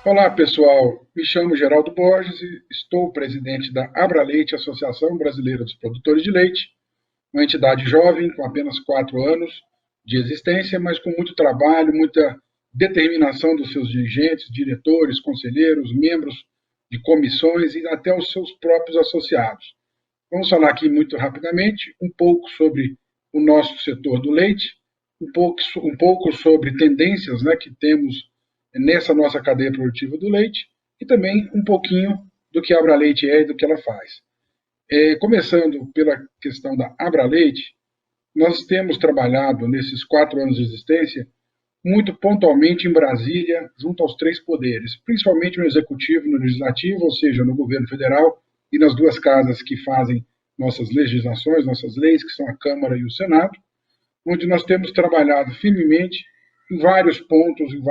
Olá, pessoal. Me chamo Geraldo Borges e estou presidente da Abraleite, Associação Brasileira dos Produtores de Leite, uma entidade jovem com apenas 4 anos de existência, mas com muito trabalho, muita determinação dos seus dirigentes, diretores, conselheiros, membros de comissões e até os seus próprios associados. Vamos falar aqui muito rapidamente um pouco sobre o nosso setor do leite, um pouco sobre tendências, né, que temos nessa nossa cadeia produtiva do leite e também um pouquinho do que a Abraleite é e do que ela faz. Começando pela questão da Abraleite, nós temos trabalhado nesses 4 anos de existência muito pontualmente em Brasília, junto aos três poderes, principalmente no executivo e no legislativo, ou seja, no governo federal e nas duas casas que fazem nossas legislações, nossas leis, que são a Câmara e o Senado, onde nós temos trabalhado firmemente em vários pontos, em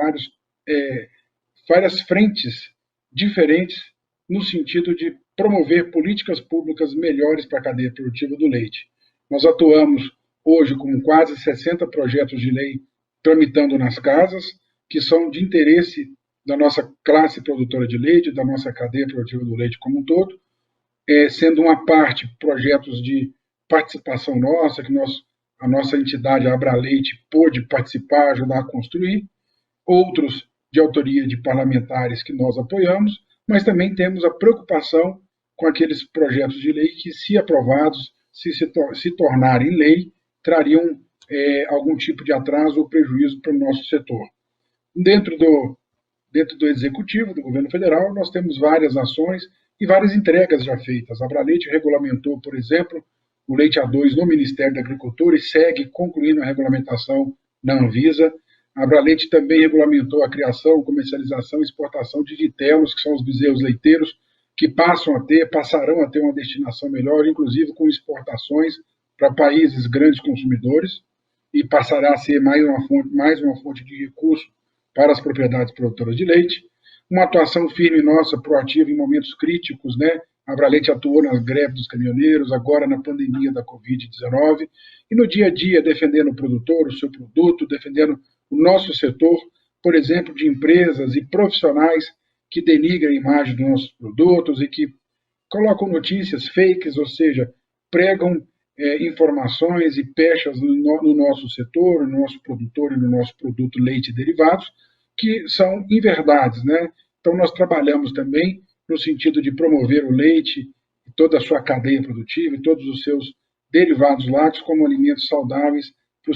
várias frentes diferentes, no sentido de promover políticas públicas melhores para a cadeia produtiva do leite. Nós atuamos hoje com quase 60 projetos de lei tramitando nas casas, que são de interesse da nossa classe produtora de leite, da nossa cadeia produtiva do leite como um todo, sendo uma parte projetos de participação nossa, que a nossa entidade, a Abraleite, pôde participar, ajudar a construir, outros de autoria de parlamentares que nós apoiamos, mas também temos a preocupação com aqueles projetos de lei que, se aprovados, se tornarem lei, trariam algum tipo de atraso ou prejuízo para o nosso setor. Dentro do Executivo, do Governo Federal, nós temos várias ações e várias entregas já feitas. A Abraleite regulamentou, por exemplo, o leite A2 no Ministério da Agricultura e segue concluindo a regulamentação na Anvisa. A Abraleite também regulamentou a criação, comercialização e exportação de vitelos, que são os bezerros leiteiros, que passarão a ter uma destinação melhor, inclusive com exportações para países grandes consumidores, e passará a ser mais uma fonte de recurso para as propriedades produtoras de leite. Uma atuação firme nossa, proativa em momentos críticos, né? A Abraleite atuou nas greves dos caminhoneiros, agora na pandemia da Covid-19, e no dia a dia defendendo o produtor, o seu produto, defendendo o nosso setor, por exemplo, de empresas e profissionais que denigram a imagem dos nossos produtos e que colocam notícias fakes, ou seja, pregam informações e pechas no nosso setor, no nosso produtor e no nosso produto leite e derivados, que são inverdades, né? Então, nós trabalhamos também no sentido de promover o leite e toda a sua cadeia produtiva e todos os seus derivados lácteos como alimentos saudáveis para o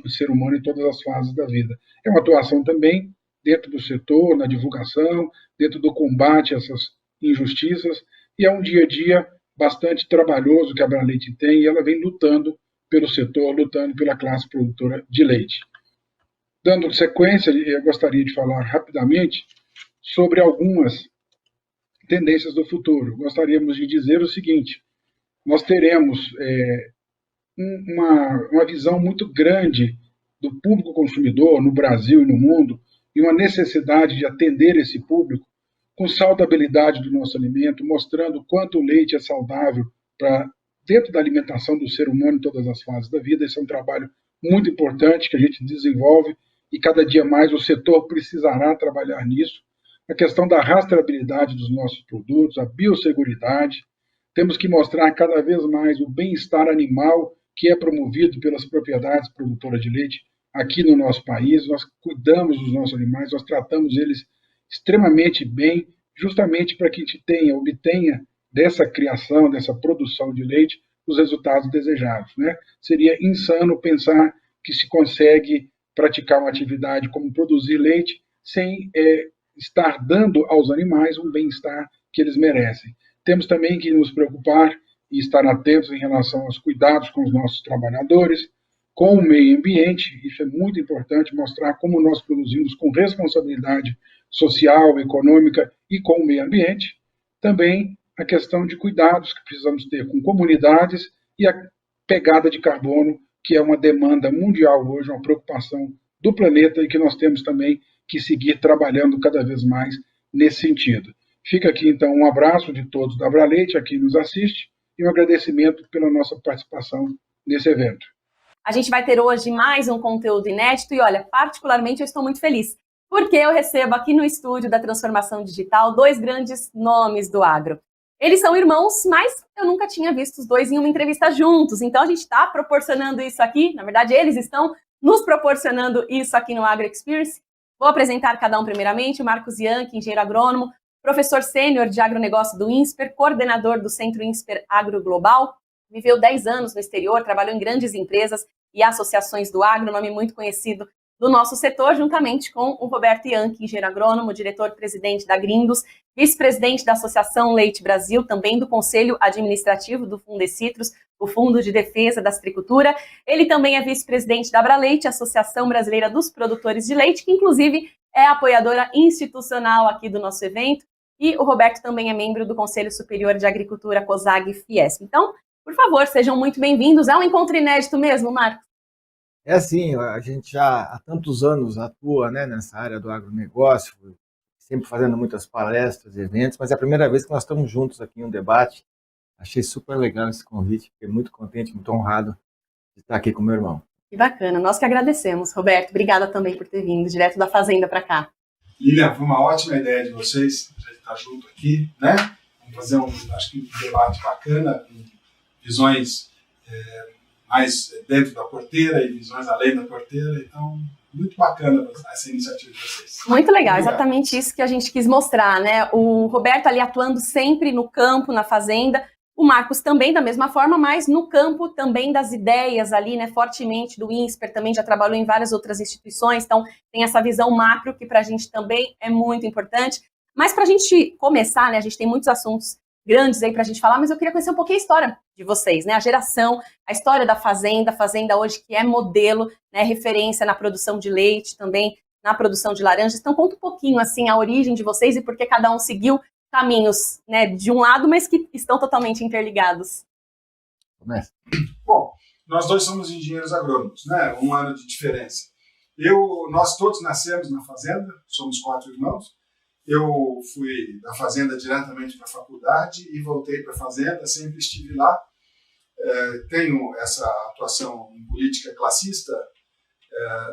ser humano em todas as fases da vida. É uma atuação também dentro do setor, na divulgação, dentro do combate a essas injustiças, e é um dia a dia bastante trabalhoso que a Abraleite tem, e ela vem lutando pelo setor, lutando pela classe produtora de leite. Dando sequência, eu gostaria de falar rapidamente sobre algumas tendências do futuro. Gostaríamos de dizer o seguinte: nós teremos uma visão muito grande do público consumidor no Brasil e no mundo, e uma necessidade de atender esse público com saudabilidade do nosso alimento, mostrando quanto o leite é saudável para dentro da alimentação do ser humano em todas as fases da vida. Esse é um trabalho muito importante que a gente desenvolve e cada dia mais o setor precisará trabalhar nisso. A questão da rastreabilidade dos nossos produtos, a biosseguridade. Temos que mostrar cada vez mais o bem-estar animal que é promovido pelas propriedades produtoras de leite aqui no nosso país. Nós cuidamos dos nossos animais, nós tratamos eles extremamente bem, justamente para que a gente obtenha dessa criação, dessa produção de leite, os resultados desejados, né? Seria insano pensar que se consegue praticar uma atividade como produzir leite sem estar dando aos animais um bem-estar que eles merecem. Temos também que nos preocupar e estar atentos em relação aos cuidados com os nossos trabalhadores, com o meio ambiente. Isso é muito importante, mostrar como nós produzimos com responsabilidade social, econômica e com o meio ambiente. Também a questão de cuidados que precisamos ter com comunidades e a pegada de carbono, que é uma demanda mundial hoje, uma preocupação do planeta e que nós temos também que seguir trabalhando cada vez mais nesse sentido. Fica aqui, então, um abraço de todos da Abraleite, a quem nos assiste, e um agradecimento pela nossa participação nesse evento. A gente vai ter hoje mais um conteúdo inédito e, olha, particularmente eu estou muito feliz, porque eu recebo aqui no estúdio da Transformação Digital 2 grandes nomes do agro. Eles são irmãos, mas eu nunca tinha visto os dois em uma entrevista juntos, então a gente está proporcionando isso aqui, na verdade eles estão nos proporcionando isso aqui no Agro Experience. Vou apresentar cada um primeiramente, o Marcos Yankee, engenheiro agrônomo, professor sênior de agronegócio do INSPER, coordenador do Centro INSPER Agro Global, viveu 10 anos no exterior, trabalhou em grandes empresas e associações do agro, nome muito conhecido do nosso setor, juntamente com o Roberto Yankee, engenheiro agrônomo, diretor-presidente da Grindos, vice-presidente da Associação Leite Brasil, também do Conselho Administrativo do Fundecitrus, o Fundo de Defesa da Citricultura. Ele também é vice-presidente da Abraleite, Associação Brasileira dos Produtores de Leite, que inclusive é apoiadora institucional aqui do nosso evento. E o Roberto também é membro do Conselho Superior de Agricultura, COSAG-Fiesp. Então, por favor, sejam muito bem-vindos. É um encontro inédito mesmo, Marcos? É assim, a gente já há tantos anos atua, né, nessa área do agronegócio, sempre fazendo muitas palestras, eventos, mas é a primeira vez que nós estamos juntos aqui em um debate. Achei super legal esse convite, fiquei muito contente, muito honrado de estar aqui com meu irmão. Que bacana, nós que agradecemos. Roberto, obrigada também por ter vindo direto da Fazenda para cá. Lilian, foi uma ótima ideia de vocês, a gente estar junto aqui, né? Vamos fazer acho que um debate bacana, com visões mais dentro da porteira e visões além da porteira, então muito bacana essa iniciativa de vocês. Muito legal, exatamente isso que a gente quis mostrar, né? O Roberto ali atuando sempre no campo, na fazenda, o Marcos também da mesma forma, mas no campo também das ideias ali, né, fortemente do INSPER, também já trabalhou em várias outras instituições, então tem essa visão macro que para a gente também é muito importante. Mas para a gente começar, né, a gente tem muitos assuntos grandes aí para a gente falar, mas eu queria conhecer um pouquinho a história de vocês, né, a geração, a história da fazenda, a fazenda hoje que é modelo, né, referência na produção de leite, também na produção de laranjas. Então conta um pouquinho assim a origem de vocês e por que cada um seguiu caminhos, né, de um lado, mas que estão totalmente interligados. Bom, nós dois somos engenheiros agrônomos, né, um ano de diferença. Nós todos nascemos na fazenda, somos 4 irmãos. Eu fui da fazenda diretamente para a faculdade e voltei para a fazenda, sempre estive lá. Tenho essa atuação em política classista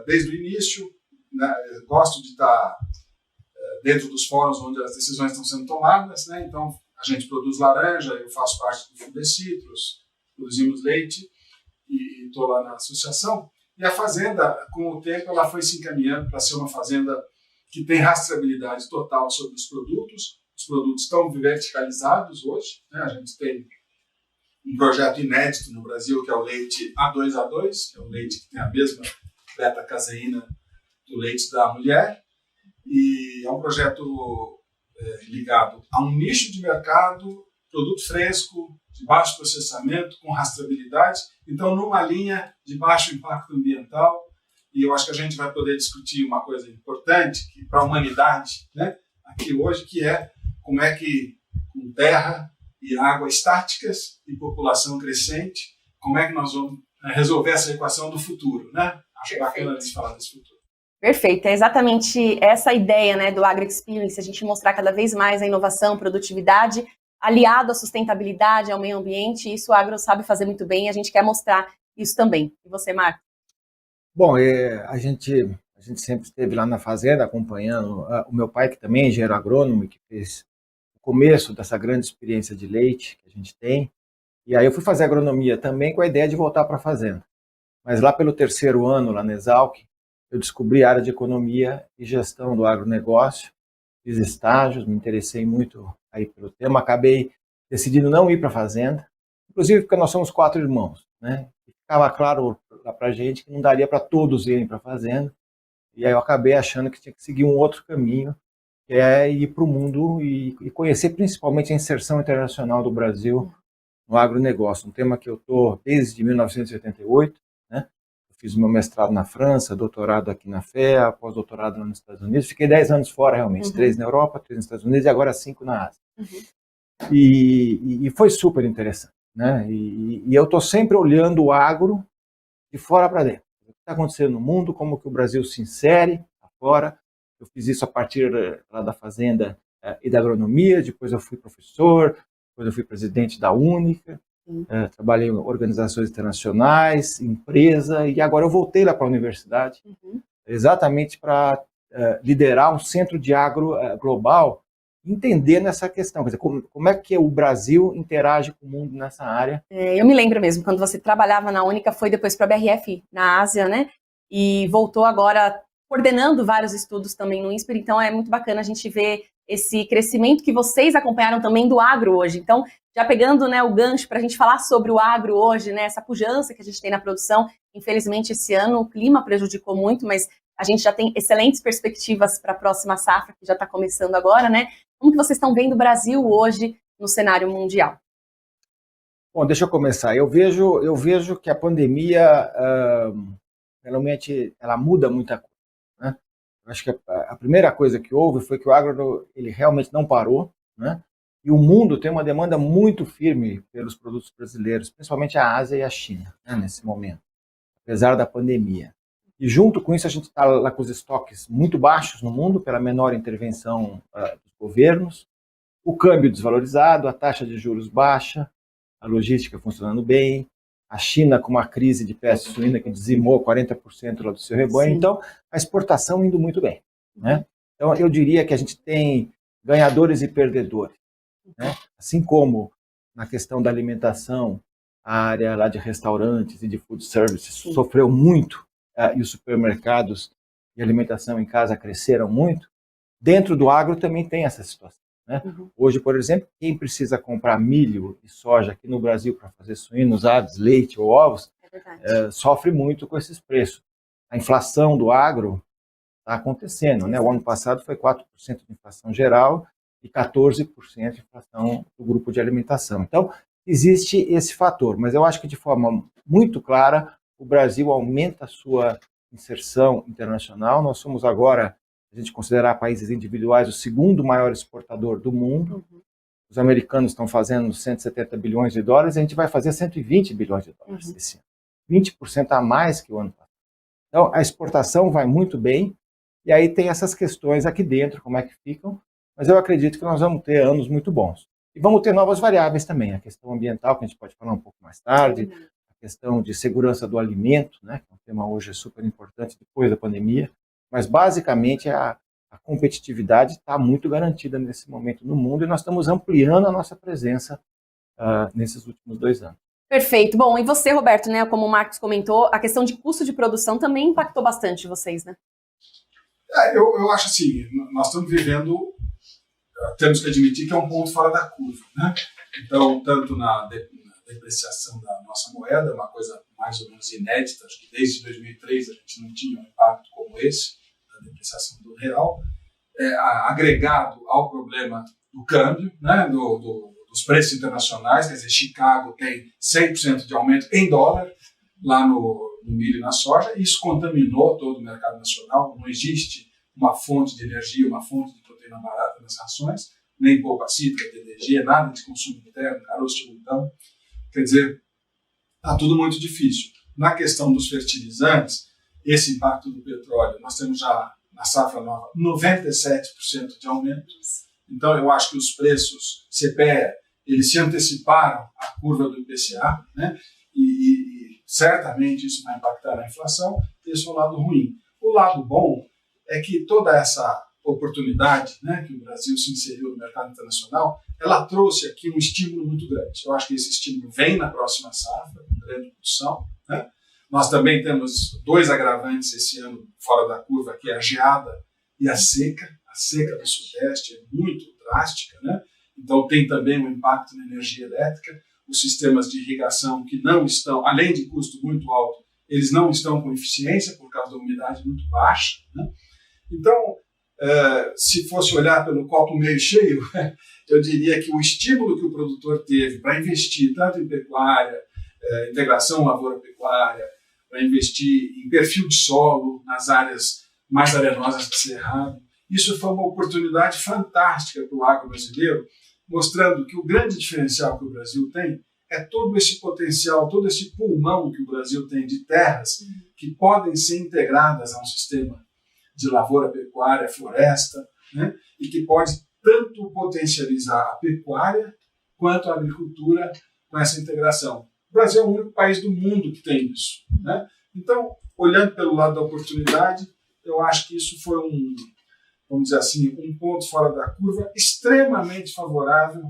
desde o início, né, gosto de estar dentro dos fóruns onde as decisões estão sendo tomadas, né? Então a gente produz laranja, eu faço parte do Fundecitrus, produzimos leite e estou lá na associação. E a fazenda, com o tempo, ela foi se encaminhando para ser uma fazenda que tem rastreabilidade total sobre os produtos. Os produtos estão verticalizados hoje, né? A gente tem um projeto inédito no Brasil que é o leite A2A2, que é o leite que tem a mesma beta-caseína do leite da mulher. E é um projeto ligado a um nicho de mercado, produto fresco, de baixo processamento, com rastreabilidade, então numa linha de baixo impacto ambiental. E eu acho que a gente vai poder discutir uma coisa importante para a humanidade, né, aqui hoje, que é como é que com terra e água estáticas e população crescente, como é que nós vamos resolver essa equação do futuro, né? Acho bacana de falar desse futuro. Perfeito, é exatamente essa ideia, né, do Agro Experience, a gente mostrar cada vez mais a inovação, produtividade, aliado à sustentabilidade, ao meio ambiente, e isso o agro sabe fazer muito bem, e a gente quer mostrar isso também. E você, Marcos? Bom, a gente sempre esteve lá na fazenda acompanhando o meu pai, que também é engenheiro agrônomo, e que fez o começo dessa grande experiência de leite que a gente tem. E aí eu fui fazer agronomia também com a ideia de voltar para a fazenda. Mas lá pelo 3º ano, lá na Exalc, eu descobri a área de economia e gestão do agronegócio, fiz estágios, me interessei muito aí pelo tema, acabei decidindo não ir para a fazenda, inclusive porque nós somos 4 irmãos, né? E ficava claro lá para a gente que não daria para todos irem para a fazenda, e aí eu acabei achando que tinha que seguir um outro caminho, que é ir para o mundo e conhecer principalmente a inserção internacional do Brasil no agronegócio, um tema que eu estou desde 1988, né? Fiz o meu mestrado na França, doutorado aqui na FEA, pós-doutorado nos Estados Unidos. Fiquei 10 anos fora, realmente. 3 na Europa, 3 nos Estados Unidos e agora 5 na Ásia. E foi super interessante, né? E eu estou sempre olhando o agro de fora para dentro. O que está acontecendo no mundo, como que o Brasil se insere fora. Eu fiz isso a partir lá da fazenda e da agronomia. Depois eu fui professor, depois eu fui presidente da Única. Trabalhei em organizações internacionais, empresa, e agora eu voltei lá para a universidade, exatamente para liderar um centro de agro global, entender nessa questão, quer dizer, como é que o Brasil interage com o mundo nessa área. Eu me lembro mesmo, quando você trabalhava na Única, foi depois para a BRF na Ásia, né? E voltou agora coordenando vários estudos também no INSPER, então é muito bacana a gente ver esse crescimento que vocês acompanharam também do agro hoje. Então, já pegando, né, o gancho para a gente falar sobre o agro hoje, né, essa pujança que a gente tem na produção, infelizmente esse ano o clima prejudicou muito, mas a gente já tem excelentes perspectivas para a próxima safra, que já está começando agora, né? Como que vocês estão vendo o Brasil hoje no cenário mundial? Bom, deixa eu começar. Eu vejo que a pandemia, realmente, ela muda muita coisa, né? Eu acho que a primeira coisa que houve foi que o agro ele realmente não parou, né? E o mundo tem uma demanda muito firme pelos produtos brasileiros, principalmente a Ásia e a China, né, nesse momento, apesar da pandemia. E junto com isso a gente está lá com os estoques muito baixos no mundo pela menor intervenção dos governos, o câmbio desvalorizado, a taxa de juros baixa, a logística funcionando bem, a China com uma crise de peste suína que dizimou 40% lá do seu rebanho. Sim. Então a exportação indo muito bem, né? Então eu diria que a gente tem ganhadores e perdedores, né? Assim como na questão da alimentação, a área lá de restaurantes e de food services sofreu muito, e os supermercados e alimentação em casa cresceram muito, dentro do agro também tem essa situação, né? Hoje, por exemplo, quem precisa comprar milho e soja aqui no Brasil para fazer suínos, aves, leite ou ovos, sofre muito com esses preços. A inflação do agro está acontecendo, né? O ano passado foi 4% de inflação geral e 14% de inflação do grupo de alimentação. Então, existe esse fator, mas eu acho que de forma muito clara o Brasil aumenta a sua inserção internacional. Nós somos agora, se a gente considerar países individuais, o segundo maior exportador do mundo. Os americanos estão fazendo 170 bilhões de dólares, a gente vai fazer 120 bilhões de dólares esse ano. 20% a mais que o ano passado. Então, a exportação vai muito bem, e aí tem essas questões aqui dentro, como é que ficam, mas eu acredito que nós vamos ter anos muito bons. E vamos ter novas variáveis também, a questão ambiental, que a gente pode falar um pouco mais tarde, a questão de segurança do alimento, né, que é um tema hoje super importante depois da pandemia, mas basicamente a competitividade está muito garantida nesse momento no mundo e nós estamos ampliando a nossa presença nesses últimos 2 anos. Perfeito. Bom, e você, Roberto, né, como o Marcos comentou, a questão de custo de produção também impactou bastante vocês, né? Eu acho assim, nós estamos vivendo, temos que admitir que é um ponto fora da curva, né? Então, tanto na depreciação da nossa moeda, uma coisa mais ou menos inédita, acho que desde 2003 a gente não tinha um impacto como esse, da depreciação do real, agregado ao problema do câmbio, né, dos preços internacionais, quer dizer, Chicago tem 100% de aumento em dólar, lá no milho e na soja, isso contaminou todo o mercado nacional, não existe uma fonte de energia, uma fonte de proteína barata nas rações, nem polpa cítrica, DDG, nada de consumo interno, caroço de algodão, quer dizer, está tudo muito difícil. Na questão dos fertilizantes, esse impacto do petróleo, nós temos já na safra nova 97% de aumento, então eu acho que os preços CPEA, eles se anteciparam à curva do IPCA, né? E certamente isso vai impactar na inflação. Esse é o lado ruim. O lado bom é que toda essa oportunidade, né, que o Brasil se inseriu no mercado internacional, ela trouxe aqui um estímulo muito grande. Eu acho que esse estímulo vem na próxima safra, com grande produção, né? Nós também temos 2 agravantes esse ano fora da curva, que é a geada e a seca. A seca do Sudeste é muito drástica, né? Então tem também um impacto na energia elétrica. Os sistemas de irrigação que não estão, além de custo muito alto, eles não estão com eficiência por causa da umidade muito baixa, né? Então, se fosse olhar pelo copo meio cheio, eu diria que o estímulo que o produtor teve para investir tanto em pecuária, integração lavoura-pecuária, para investir em perfil de solo nas áreas mais arenosas do Cerrado, isso foi uma oportunidade fantástica para o agro brasileiro, mostrando que o grande diferencial que o Brasil tem é todo esse potencial, todo esse pulmão que o Brasil tem de terras que podem ser integradas a um sistema de lavoura, pecuária, floresta, né? E que pode tanto potencializar a pecuária quanto a agricultura com essa integração. O Brasil é o único país do mundo que tem isso, né? Então, olhando pelo lado da oportunidade, eu acho que isso foi vamos dizer assim, um ponto fora da curva extremamente favorável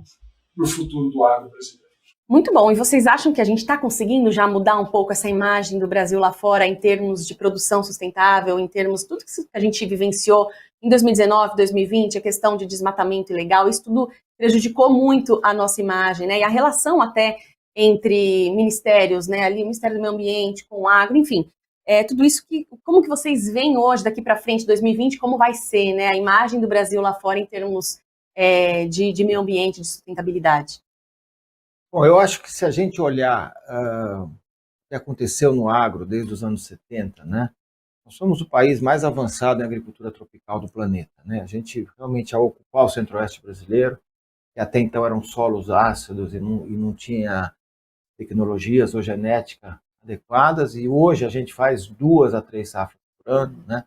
para o futuro do agro brasileiro. Muito bom. E vocês acham que a gente está conseguindo já mudar um pouco essa imagem do Brasil lá fora em termos de produção sustentável, em termos tudo que a gente vivenciou em 2019, 2020, a questão de desmatamento ilegal, isso tudo prejudicou muito a nossa imagem, né? E a relação até entre ministérios, né? Ali o Ministério do Meio Ambiente com o agro, enfim. Tudo isso como que vocês veem hoje, daqui para frente, 2020, como vai ser, né? A imagem do Brasil lá fora em termos de meio ambiente, de sustentabilidade. Bom, eu acho que se a gente olhar o que aconteceu no agro desde os anos 70, né, nós somos o país mais avançado em agricultura tropical do planeta. Né? A gente realmente, ao ocupar o centro-oeste brasileiro, que até então eram solos ácidos e não tinha tecnologias ou genética adequadas, e hoje a gente faz 2 a 3 safras por ano. Né?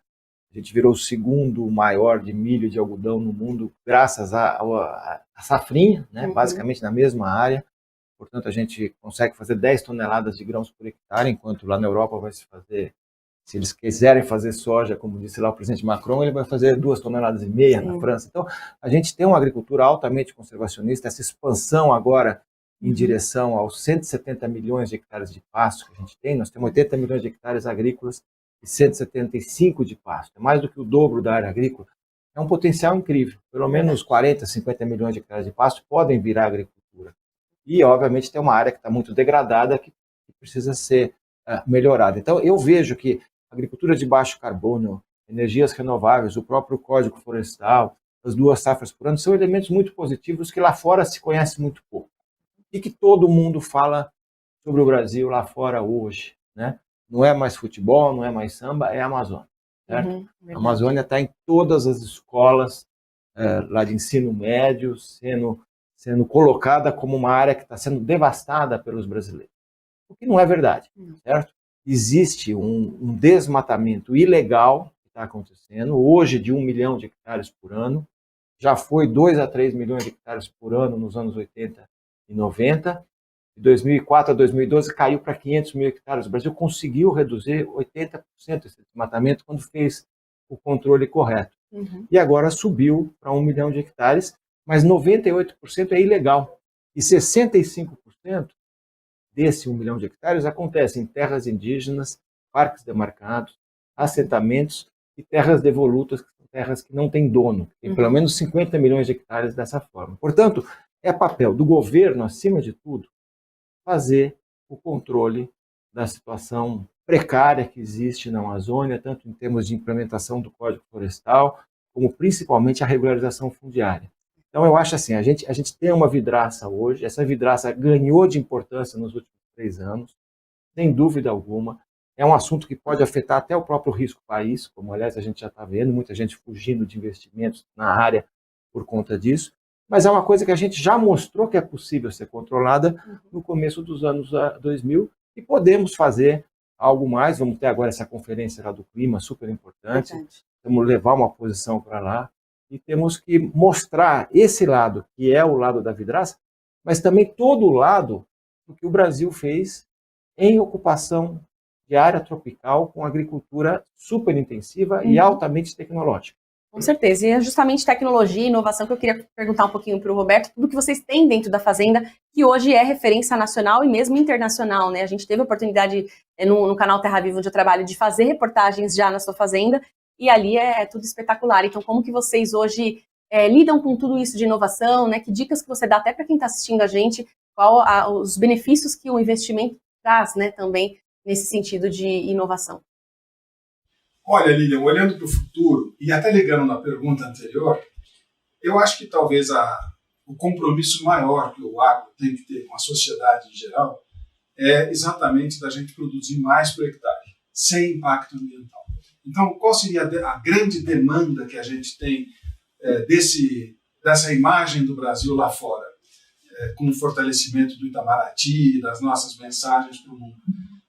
A gente virou o segundo maior de milho e de algodão no mundo, graças à safrinha, né? Basicamente na mesma área. Portanto, a gente consegue fazer 10 toneladas de grãos por hectare, enquanto lá na Europa vai se fazer, se eles quiserem fazer soja, como disse lá o presidente Macron, ele vai fazer 2,5 toneladas na França. Então, a gente tem uma agricultura altamente conservacionista, essa expansão agora em direção aos 170 milhões de hectares de pasto que a gente tem. Nós temos 80 milhões de hectares agrícolas e 175 de pasto. É mais do que o dobro da área agrícola. É um potencial incrível. Pelo menos 40, 50 milhões de hectares de pasto podem virar agricultura. E, obviamente, tem uma área que está muito degradada, que precisa ser melhorada. Então, eu vejo que a agricultura de baixo carbono, energias renováveis, o próprio Código Florestal, as 2 safras por ano, são elementos muito positivos que lá fora se conhece muito pouco. E que todo mundo fala sobre o Brasil lá fora hoje. Né? Não é mais futebol, não é mais samba, é a Amazônia. Certo? A Amazônia está em todas as escolas lá de ensino médio, sendo colocada como uma área que está sendo devastada pelos brasileiros. O que não é verdade, certo? Existe um desmatamento ilegal que está acontecendo, hoje de 1 milhão de hectares por ano, já foi 2 a 3 milhões de hectares por ano nos anos 80 e 90, de 2004 a 2012 caiu para 500 mil hectares. O Brasil conseguiu reduzir 80% esse desmatamento quando fez o controle correto. E agora subiu para 1 milhão de hectares, mas 98% é ilegal. E 65% desse 1 milhão de hectares acontece em terras indígenas, parques demarcados, assentamentos e terras devolutas, que são terras que não têm dono. Tem pelo menos 50 milhões de hectares dessa forma. Portanto, é papel do governo, acima de tudo, fazer o controle da situação precária que existe na Amazônia, tanto em termos de implementação do Código Florestal, como principalmente a regularização fundiária. Então, eu acho assim, a gente tem uma vidraça hoje, essa vidraça ganhou de importância nos últimos 3 anos, sem dúvida alguma. É um assunto que pode afetar até o próprio risco país, como, aliás, a gente já está vendo, muita gente fugindo de investimentos na área por conta disso, mas é uma coisa que a gente já mostrou que é possível ser controlada no começo dos anos 2000 e podemos fazer algo mais. Vamos ter agora essa conferência lá do clima, super importante, vamos levar uma posição para lá. E temos que mostrar esse lado, que é o lado da vidraça, mas também todo o lado do que o Brasil fez em ocupação de área tropical com agricultura super intensiva e altamente tecnológica. Com certeza, e é justamente tecnologia e inovação que eu queria perguntar um pouquinho para o Roberto, tudo que vocês têm dentro da Fazenda, que hoje é referência nacional e mesmo internacional, né? A gente teve a oportunidade no canal Terra Viva, onde eu trabalho, de fazer reportagens já na sua fazenda, e ali é tudo espetacular. Então, como que vocês hoje lidam com tudo isso de inovação, né? Que dicas que você dá até para quem está assistindo a gente, os benefícios que o investimento traz, né, também nesse sentido de inovação? Olha, Lilian, olhando para o futuro, e até ligando na pergunta anterior, eu acho que talvez o compromisso maior que o agro tem que ter com a sociedade em geral é exatamente da gente produzir mais por hectare, sem impacto ambiental. Então, qual seria a grande demanda que a gente tem dessa imagem do Brasil lá fora, com o fortalecimento do Itamaraty, das nossas mensagens para o mundo?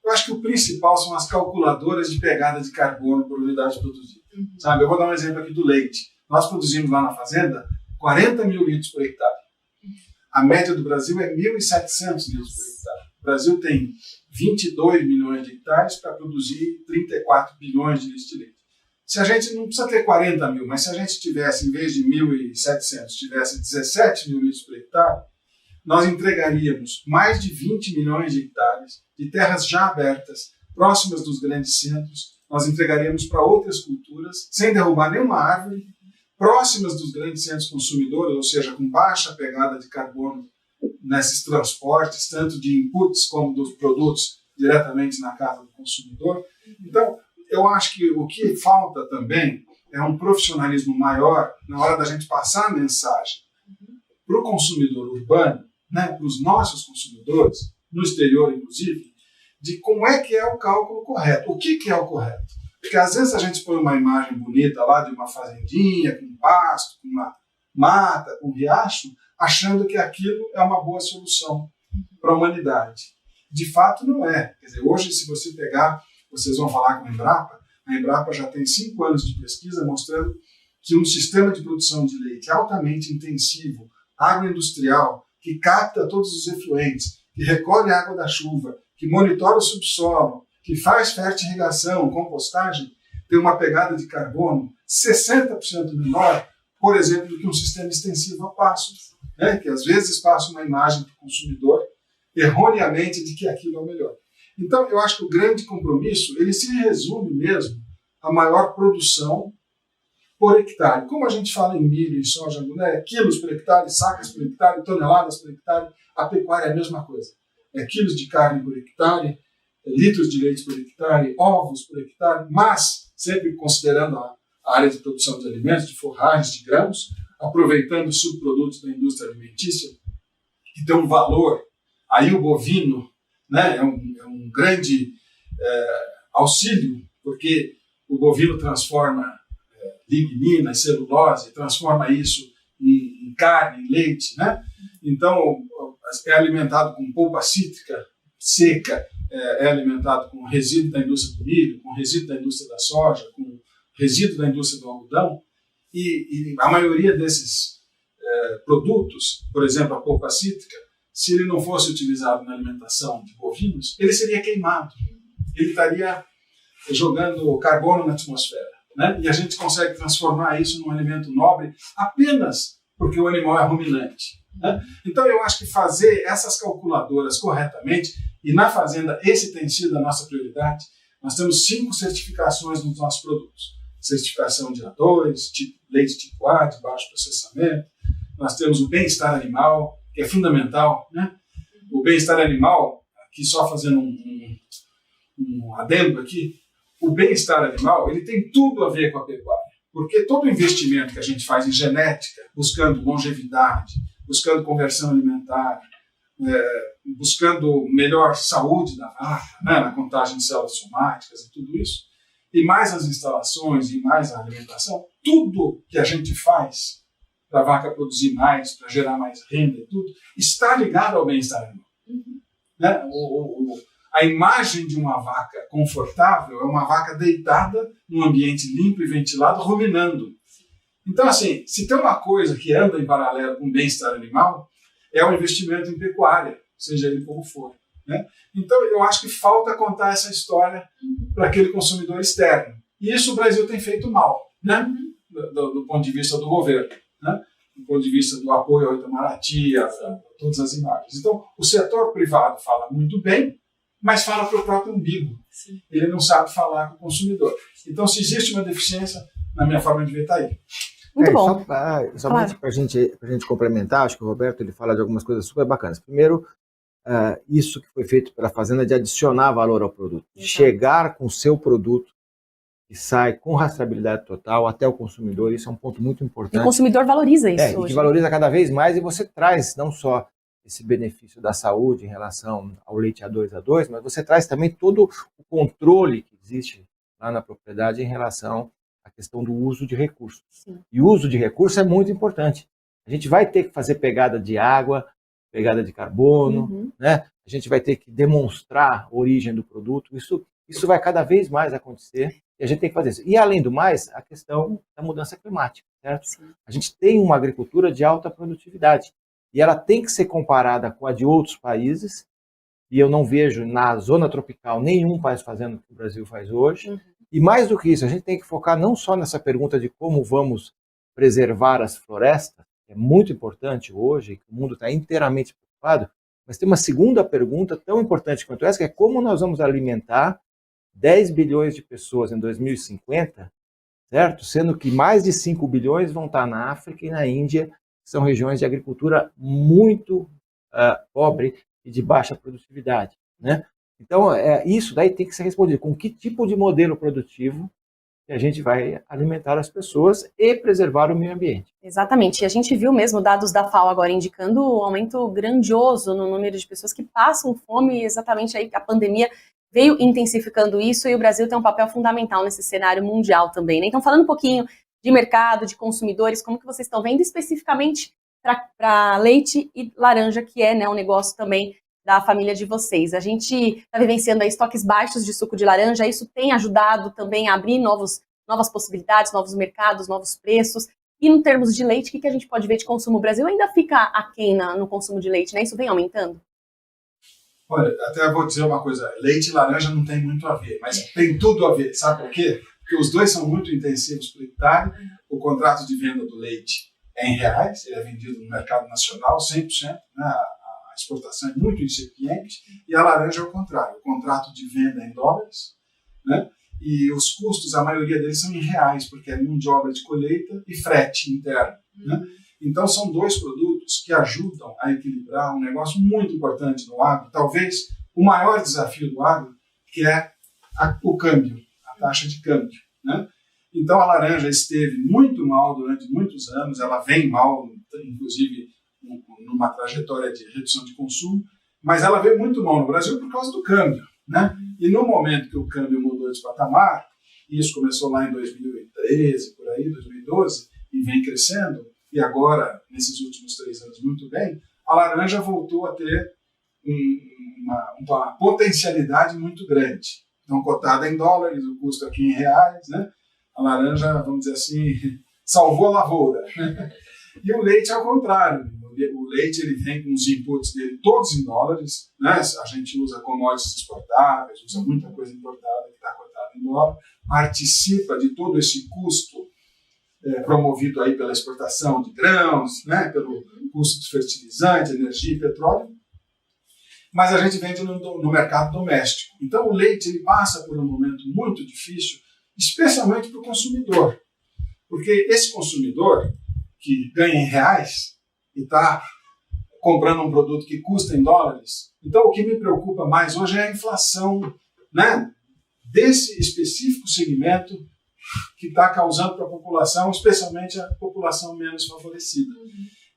Eu acho que o principal são as calculadoras de pegada de carbono por unidade produzida. Sabe? Eu vou dar um exemplo aqui do leite. Nós produzimos lá na fazenda 40 mil litros por hectare. A média do Brasil é 1.700 litros por hectare. O Brasil tem 22 milhões de hectares para produzir 34 bilhões de litros de leite. Se a gente não precisa ter 40 mil, mas se a gente tivesse, em vez de 1.700, tivesse 17 mil litros por hectare, nós entregaríamos mais de 20 milhões de hectares de terras já abertas, próximas dos grandes centros. Nós entregaríamos para outras culturas, sem derrubar nenhuma árvore, próximas dos grandes centros consumidores, ou seja, com baixa pegada de carbono nesses transportes, tanto de inputs como dos produtos diretamente na casa do consumidor. Então, eu acho que o que falta também é um profissionalismo maior na hora da gente passar a mensagem para o consumidor urbano, né, para os nossos consumidores, no exterior inclusive, de como é que é o cálculo correto. O que é o correto? Porque às vezes a gente põe uma imagem bonita lá de uma fazendinha, com pasto, com uma mata, com um riacho, achando que aquilo é uma boa solução para a humanidade. De fato, não é. Quer dizer, hoje, se você pegar, vocês vão falar com a Embrapa já tem 5 anos de pesquisa mostrando que um sistema de produção de leite altamente intensivo, agroindustrial, que capta todos os efluentes, que recolhe a água da chuva, que monitora o subsolo, que faz fertirrigação, compostagem, tem uma pegada de carbono 60% menor, por exemplo, do que um sistema extensivo a pastos, né? Que às vezes passa uma imagem para o consumidor erroneamente de que aquilo é o melhor. Então, eu acho que o grande compromisso, ele se resume mesmo à maior produção por hectare. Como a gente fala em milho e soja, né? Quilos por hectare, sacas por hectare, toneladas por hectare, a pecuária é a mesma coisa. É quilos de carne por hectare, litros de leite por hectare, ovos por hectare, mas sempre considerando a área de produção de alimentos, de forragens, de grãos, aproveitando os subprodutos da indústria alimentícia, que tem um valor. Aí o bovino, né, é um grande auxílio, porque o bovino transforma lignina e celulose, transforma isso em carne, em leite, né? Então, é alimentado com polpa cítrica seca, é alimentado com resíduo da indústria do milho, com resíduo da indústria da soja, com resíduo da indústria do algodão, e a maioria desses produtos, por exemplo, a polpa cítrica, se ele não fosse utilizado na alimentação de bovinos, ele seria queimado. Ele estaria jogando carbono na atmosfera, né? E a gente consegue transformar isso num alimento nobre apenas porque o animal é ruminante, né? Então eu acho que fazer essas calculadoras corretamente, e na fazenda esse tem sido a nossa prioridade. Nós temos 5 certificações nos nossos produtos. Certificação de A2, leite tipo A, de baixo processamento. Nós temos o bem-estar animal, que é fundamental, né? O bem-estar animal, aqui só fazendo um adendo aqui, o bem-estar animal, ele tem tudo a ver com a pecuária, porque todo investimento que a gente faz em genética, buscando longevidade, buscando conversão alimentar, buscando melhor saúde da vaca, né, na contagem de células somáticas e tudo isso, e mais as instalações e mais a alimentação, tudo que a gente faz para a vaca produzir mais, para gerar mais renda e tudo, está ligado ao bem-estar animal. Né? A imagem de uma vaca confortável é uma vaca deitada num ambiente limpo e ventilado, ruminando. Então, assim, se tem uma coisa que anda em paralelo com o bem-estar animal, é o investimento em pecuária, seja ele como for, né? Então, eu acho que falta contar essa história para aquele consumidor externo. E isso o Brasil tem feito mal, né? Do ponto de vista do governo, né? Do ponto de vista do apoio ao Itamaraty, a todas as imagens. Então, o setor privado fala muito bem, mas fala para o próprio umbigo. Sim. Ele não sabe falar com o consumidor. Então, se existe uma deficiência, na minha forma de ver, está aí. Muito bom. Somente para a gente complementar, acho que o Roberto ele fala de algumas coisas super bacanas. Primeiro, isso que foi feito pela Fazenda de adicionar valor ao produto. De chegar com o seu produto que sai com rastreabilidade total até o consumidor, isso é um ponto muito importante. E o consumidor valoriza isso hoje. E que valoriza cada vez mais, e você traz não só esse benefício da saúde em relação ao leite A2, mas você traz também todo o controle que existe lá na propriedade em relação à questão do uso de recursos. Sim. E o uso de recursos é muito importante. A gente vai ter que fazer pegada de água, pegada de carbono, né? A gente vai ter que demonstrar a origem do produto. Isso vai cada vez mais acontecer e a gente tem que fazer isso. E, além do mais, a questão da mudança climática, certo? Sim. A gente tem uma agricultura de alta produtividade e ela tem que ser comparada com a de outros países, e eu não vejo na zona tropical nenhum país fazendo o que o Brasil faz hoje, E mais do que isso, a gente tem que focar não só nessa pergunta de como vamos preservar as florestas, que é muito importante hoje, que o mundo está inteiramente preocupado, mas tem uma segunda pergunta tão importante quanto essa, que é como nós vamos alimentar 10 bilhões de pessoas em 2050, certo? Sendo que mais de 5 bilhões vão estar na África e na Índia, que são regiões de agricultura muito pobre e de baixa produtividade, né? Então, isso daí tem que ser respondido. Com que tipo de modelo produtivo que a gente vai alimentar as pessoas e preservar o meio ambiente? Exatamente. E a gente viu mesmo dados da FAO agora indicando um aumento grandioso no número de pessoas que passam fome, exatamente aí a pandemia veio intensificando isso, e o Brasil tem um papel fundamental nesse cenário mundial também, né? Então, falando um pouquinho de mercado, de consumidores, como que vocês estão vendo especificamente para leite e laranja, que é, né, um negócio também da família de vocês. A gente está vivenciando aí estoques baixos de suco de laranja, isso tem ajudado também a abrir novas possibilidades, novos mercados, novos preços. E em termos de leite, o que a gente pode ver de consumo? O Brasil ainda fica aquém no consumo de leite, né? Isso vem aumentando? Olha, até vou dizer uma coisa, leite e laranja não tem muito a ver, mas tem tudo a ver, sabe por quê? Porque os dois são muito intensivos para o hectare, o contrato de venda do leite é em reais, ele é vendido no mercado nacional 100%, né? A exportação é muito incipiente, e a laranja é o contrário, o contrato de venda é em dólares, né? E os custos, a maioria deles são em reais, porque é mão de obra de colheita e frete interno, né? Então, são dois produtos que ajudam a equilibrar um negócio muito importante no agro, talvez o maior desafio do agro, que é o câmbio, a taxa de câmbio, né? Então, a laranja esteve muito mal durante muitos anos, ela vem mal, inclusive, numa trajetória de redução de consumo, mas ela veio muito mal no Brasil por causa do câmbio, né? E no momento que o câmbio mudou de patamar, isso começou lá em 2013, por aí, 2012, e vem crescendo, e agora, nesses últimos 3 anos, muito bem, a laranja voltou a ter uma potencialidade muito grande. Então, cotada em dólares, o custo aqui em reais, né? A laranja, vamos dizer assim, salvou a lavoura. E o leite, ao contrário. O leite ele vem com os inputs dele todos em dólares, né? A gente usa commodities exportáveis, usa muita coisa importada que está cotada em dólar, participa de todo esse custo promovido aí pela exportação de grãos, né, pelo custo de fertilizante, energia e petróleo, mas a gente vende no mercado doméstico. Então o leite ele passa por um momento muito difícil, especialmente para o consumidor, porque esse consumidor que ganha em reais e está comprando um produto que custa em dólares, então o que me preocupa mais hoje é a inflação, né, desse específico segmento que está causando para a população, especialmente a população menos favorecida.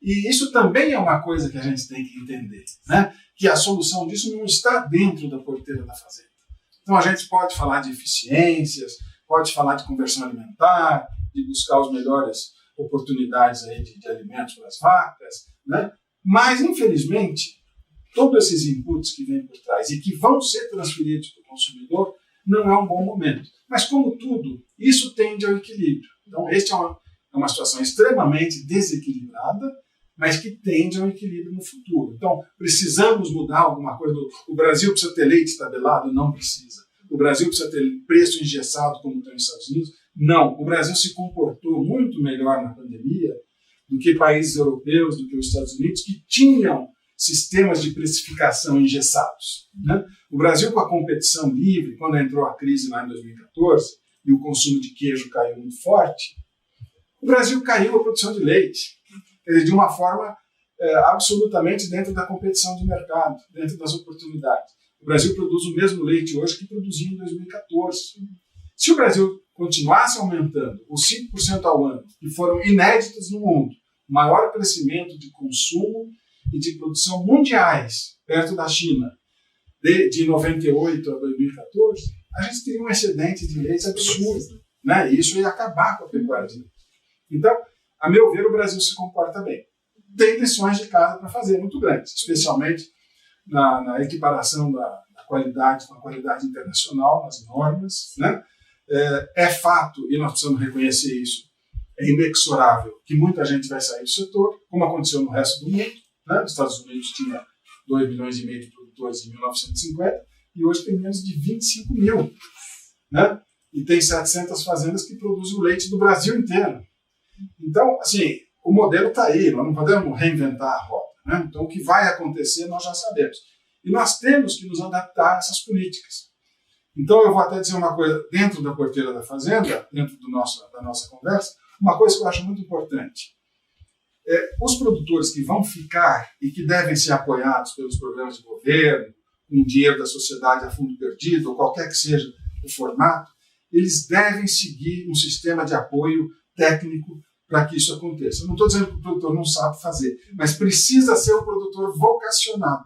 E isso também é uma coisa que a gente tem que entender, né? Que a solução disso não está dentro da porteira da fazenda. Então a gente pode falar de eficiências, pode falar de conversão alimentar, de buscar as melhores oportunidades aí de alimentos para as vacas, né? Mas, infelizmente, todos esses inputs que vêm por trás e que vão ser transferidos para o consumidor não é um bom momento. Mas, como tudo, isso tende ao equilíbrio. Então, esta é uma situação extremamente desequilibrada, mas que tende ao equilíbrio no futuro. Então, precisamos mudar alguma coisa. O Brasil precisa ter leite tabelado? Não precisa. O Brasil precisa ter preço engessado, como tem nos Estados Unidos? Não. O Brasil se comportou muito melhor na pandemia do que países europeus, do que os Estados Unidos, que tinham sistemas de precificação engessados, né? O Brasil, com a competição livre, quando entrou a crise lá em 2014 e o consumo de queijo caiu muito forte, o Brasil caiu a produção de leite, de uma forma absolutamente dentro da competição de mercado, dentro das oportunidades. O Brasil produz o mesmo leite hoje que produzia em 2014. Se o Brasil continuasse aumentando os 5% ao ano, que foram inéditos no mundo, maior crescimento de consumo e de produção mundiais, perto da China, de 98 a 2014, a gente teria um excedente de leite absurdo, né? E isso ia acabar com a pecuária de leite. Então, a meu ver, o Brasil se comporta bem. Tem lições de casa para fazer muito grandes, especialmente na equiparação da qualidade com a qualidade internacional, nas normas, né? É fato, e nós precisamos reconhecer isso, é inexorável que muita gente vai sair do setor, como aconteceu no resto do mundo, né? Os Estados Unidos tinha 2,5 milhões de produtores em 1950 e hoje tem menos de 25 mil, né? e tem 700 fazendas que produzem o leite do Brasil inteiro. Então, assim, o modelo está aí, nós não podemos reinventar a roda, né? Então, o que vai acontecer nós já sabemos. E nós temos que nos adaptar a essas políticas. Então, eu vou até dizer uma coisa, dentro da porteira da fazenda, dentro da nossa conversa, uma coisa que eu acho muito importante. Os produtores que vão ficar e que devem ser apoiados pelos programas de governo, com dinheiro da sociedade a fundo perdido, ou qualquer que seja o formato, eles devem seguir um sistema de apoio técnico para que isso aconteça. Eu não estou dizendo que o produtor não sabe fazer, mas precisa ser um produtor vocacionado.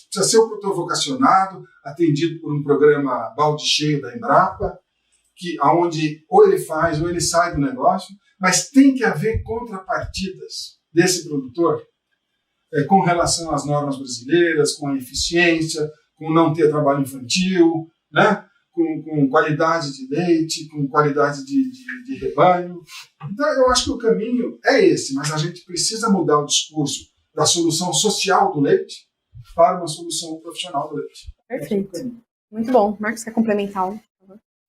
Precisa ser um produtor vocacionado, atendido por um programa balde cheio da Embrapa, onde ou ele faz ou ele sai do negócio, mas tem que haver contrapartidas desse produtor com relação às normas brasileiras, com a eficiência, com não ter trabalho infantil, né? com qualidade de leite, com qualidade de rebanho. Então, eu acho que o caminho é esse, mas a gente precisa mudar o discurso da solução social do leite para uma solução profissional do leite. Perfeito. Muito bom. Marcos, quer complementar um?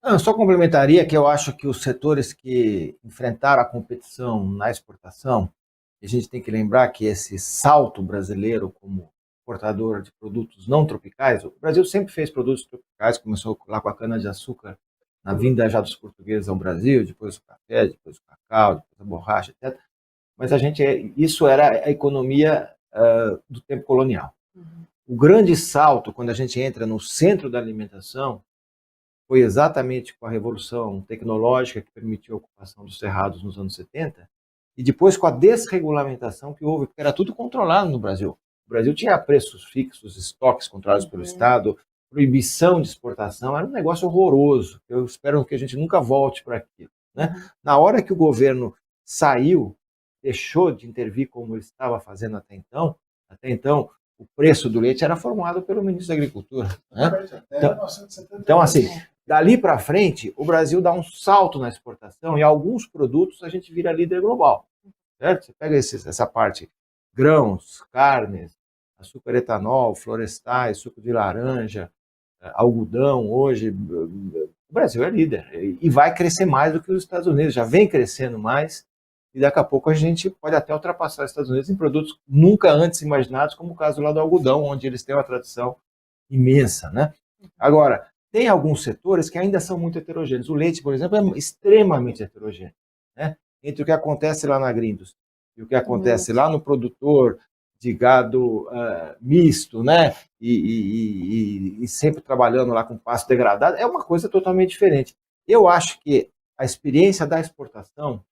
Eu só complementaria que eu acho que os setores que enfrentaram a competição na exportação, a gente tem que lembrar que esse salto brasileiro como exportador de produtos não tropicais, o Brasil sempre fez produtos tropicais, começou lá com a cana-de-açúcar, na vinda já dos portugueses ao Brasil, depois o café, depois o cacau, depois a borracha, etc. Mas isso era a economia do tempo colonial. O grande salto, quando a gente entra no centro da alimentação, foi exatamente com a revolução tecnológica que permitiu a ocupação dos cerrados nos anos 70, e depois com a desregulamentação que houve, porque era tudo controlado no Brasil. O Brasil tinha preços fixos, estoques controlados pelo Estado, proibição de exportação, era um negócio horroroso. Eu espero que a gente nunca volte para aquilo, né? Na hora que o governo saiu, deixou de intervir como ele estava fazendo até então o preço do leite era formado pelo ministro da Agricultura, né? Então, assim, dali para frente, o Brasil dá um salto na exportação e alguns produtos a gente vira líder global, certo? Você pega essa parte, grãos, carnes, açúcar etanol, florestais, suco de laranja, algodão, hoje, o Brasil é líder e vai crescer mais do que os Estados Unidos, já vem crescendo mais e daqui a pouco a gente pode até ultrapassar os Estados Unidos em produtos nunca antes imaginados, como o caso lá do algodão, onde eles têm uma tradição imensa, né? Agora, tem alguns setores que ainda são muito heterogêneos. O leite, por exemplo, é extremamente heterogêneo, né? Entre o que acontece lá na Grindos e o que acontece lá no produtor de gado misto, né? E sempre trabalhando lá com pasto degradado, é uma coisa totalmente diferente. Eu acho que a experiência da exportação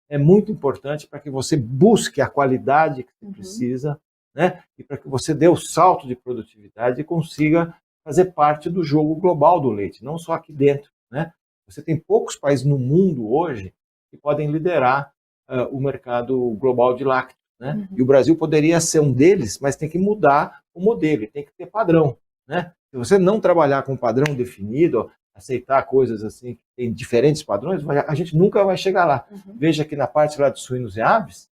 é muito importante para que você busque a qualidade que você precisa, né? E para que você dê o salto de produtividade e consiga fazer parte do jogo global do leite, não só aqui dentro, né? Você tem poucos países no mundo hoje que podem liderar o mercado global de lácteos, né? E o Brasil poderia ser um deles, mas tem que mudar o modelo, tem que ter padrão, né? Se você não trabalhar com padrão definido, aceitar coisas assim que tem diferentes padrões, a gente nunca vai chegar lá. Veja que na parte lá de suínos e aves,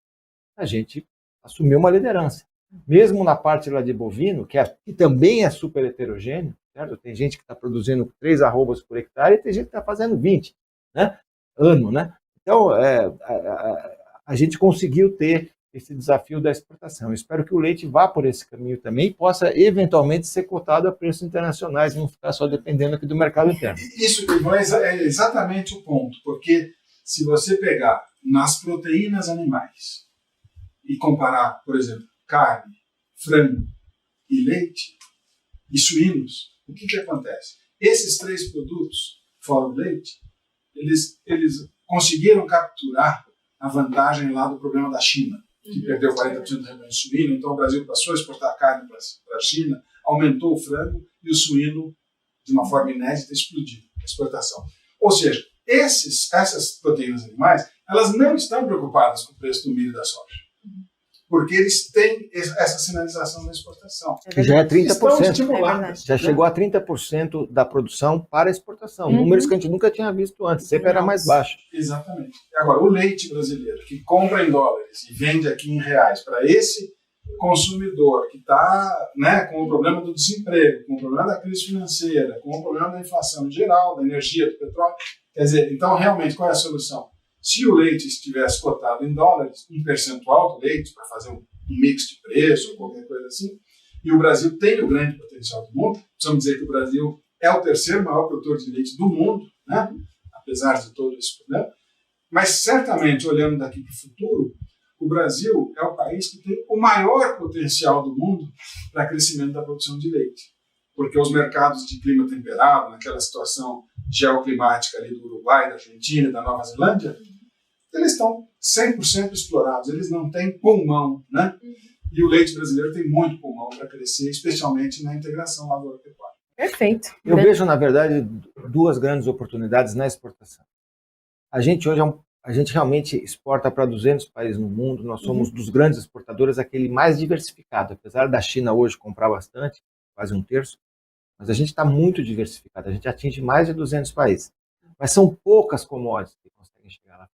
a gente assumiu uma liderança. Mesmo na parte lá de bovino, que também é super heterogêneo, certo? Tem gente que está produzindo 3 arrobas por hectare e tem gente que está fazendo 20, né? Ano, né? Então, a gente conseguiu ter esse desafio da exportação. Eu espero que o leite vá por esse caminho também e possa, eventualmente, ser cotado a preços internacionais e não ficar só dependendo aqui do mercado interno. Isso, Ivan, é exatamente o ponto, porque se você pegar nas proteínas animais e comparar, por exemplo, carne, frango e leite e suínos, o que acontece? Esses 3 produtos, fora o leite, eles conseguiram capturar a vantagem lá do problema da China, que perdeu 40% do rebanho suíno, então o Brasil passou a exportar carne para a China, aumentou o frango e o suíno, de uma forma inédita, explodiu a exportação. Ou seja, essas proteínas animais, elas não estão preocupadas com o preço do milho e da soja, porque eles têm essa sinalização da exportação. Que já é 30%. Estão estimuladas. Já chegou a 30% da produção para exportação. Números que a gente nunca tinha visto antes, sempre era mais baixo. Exatamente. Agora, o leite brasileiro, que compra em dólares e vende aqui em reais para esse consumidor que está, né, com o problema do desemprego, com o problema da crise financeira, com o problema da inflação em geral, da energia, do petróleo, quer dizer, então realmente qual é a solução? Se o leite estivesse cotado em dólares, um percentual do leite para fazer um mix de preço ou qualquer coisa assim, e o Brasil tem o grande potencial do mundo, precisamos dizer que o Brasil é o terceiro maior produtor de leite do mundo, né, apesar de todo esse problema, mas certamente, olhando daqui para o futuro, o Brasil é o país que tem o maior potencial do mundo para crescimento da produção de leite. Porque os mercados de clima temperado, naquela situação geoclimática ali do Uruguai, da Argentina e da Nova Zelândia, eles estão 100% explorados, eles não têm pulmão, né? E o leite brasileiro tem muito pulmão para crescer, especialmente na integração lavoura-pecuária. Perfeito. Eu vejo, na verdade, duas grandes oportunidades na exportação. A gente hoje a gente realmente exporta para 200 países no mundo, nós somos dos grandes exportadores aquele mais diversificado, apesar da China hoje comprar bastante, quase um terço, mas a gente está muito diversificado, a gente atinge mais de 200 países. Mas são poucas commodities que conseguem chegar lá,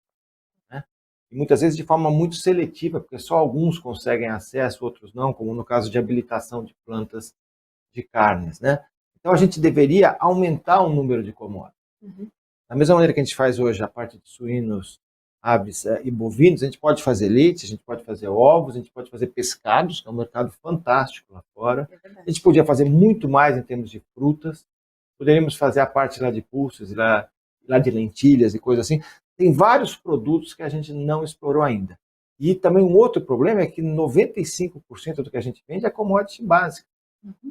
né? E muitas vezes de forma muito seletiva, porque só alguns conseguem acesso, outros não, como no caso de habilitação de plantas de carnes, né? Então a gente deveria aumentar o número de commodities. Da mesma maneira que a gente faz hoje a parte de suínos, aves e bovinos, a gente pode fazer leite, a gente pode fazer ovos, a gente pode fazer pescados, que é um mercado fantástico lá fora. A gente podia fazer muito mais em termos de frutas. Poderíamos fazer a parte lá de pulses, lá de lentilhas e coisas assim. Tem vários produtos que a gente não explorou ainda. E também um outro problema é que 95% do que a gente vende é commodity básica,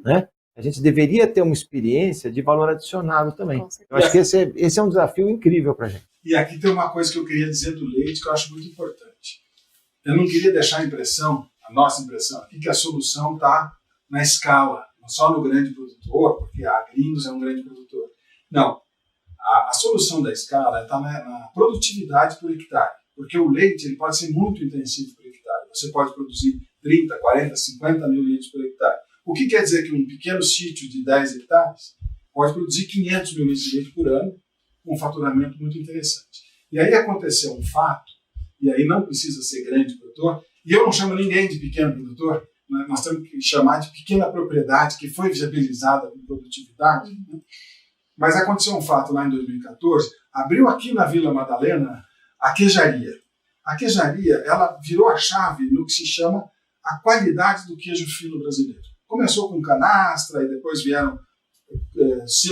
né? A gente deveria ter uma experiência de valor adicionado também. Eu acho que esse é um desafio incrível para a gente. E aqui tem uma coisa que eu queria dizer do leite que eu acho muito importante. Eu não queria deixar a nossa impressão aqui, que a solução está na escala, não só no grande produtor, porque a Agrinos é um grande produtor. Não. A solução da escala está na produtividade por hectare, porque o leite ele pode ser muito intensivo por hectare. Você pode produzir 30, 40, 50 mil litros por hectare. O que quer dizer que um pequeno sítio de 10 hectares pode produzir 500 mil litros de leite por ano, com um faturamento muito interessante. E aí aconteceu um fato, e aí não precisa ser grande produtor, e eu não chamo ninguém de pequeno produtor, né? Nós temos que chamar de pequena propriedade que foi viabilizada com produtividade, né? Mas aconteceu um fato lá em 2014, abriu aqui na Vila Madalena a queijaria. A queijaria, ela virou a chave no que se chama a qualidade do queijo fino brasileiro. Começou com canastra e depois vieram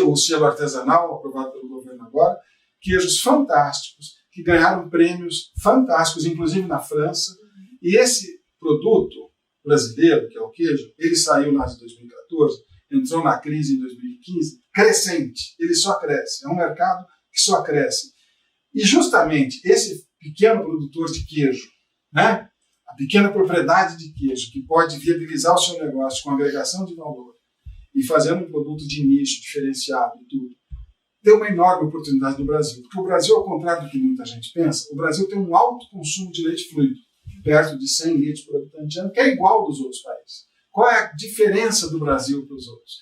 o selo artesanal, aprovado pelo governo agora, queijos fantásticos, que ganharam prêmios fantásticos, inclusive na França. E esse produto brasileiro, que é o queijo, ele saiu lá de 2014, entrou na crise em 2015, crescente, ele só cresce, é um mercado que só cresce. E justamente esse pequeno produtor de queijo, né, a pequena propriedade de queijo, que pode viabilizar o seu negócio com agregação de valor e fazendo um produto de nicho diferenciado e tudo, tem uma enorme oportunidade no Brasil. Porque o Brasil, ao contrário do que muita gente pensa, o Brasil tem um alto consumo de leite fluido, perto de 100 litros por habitante ano, que é igual dos outros países. Qual é a diferença do Brasil para os outros?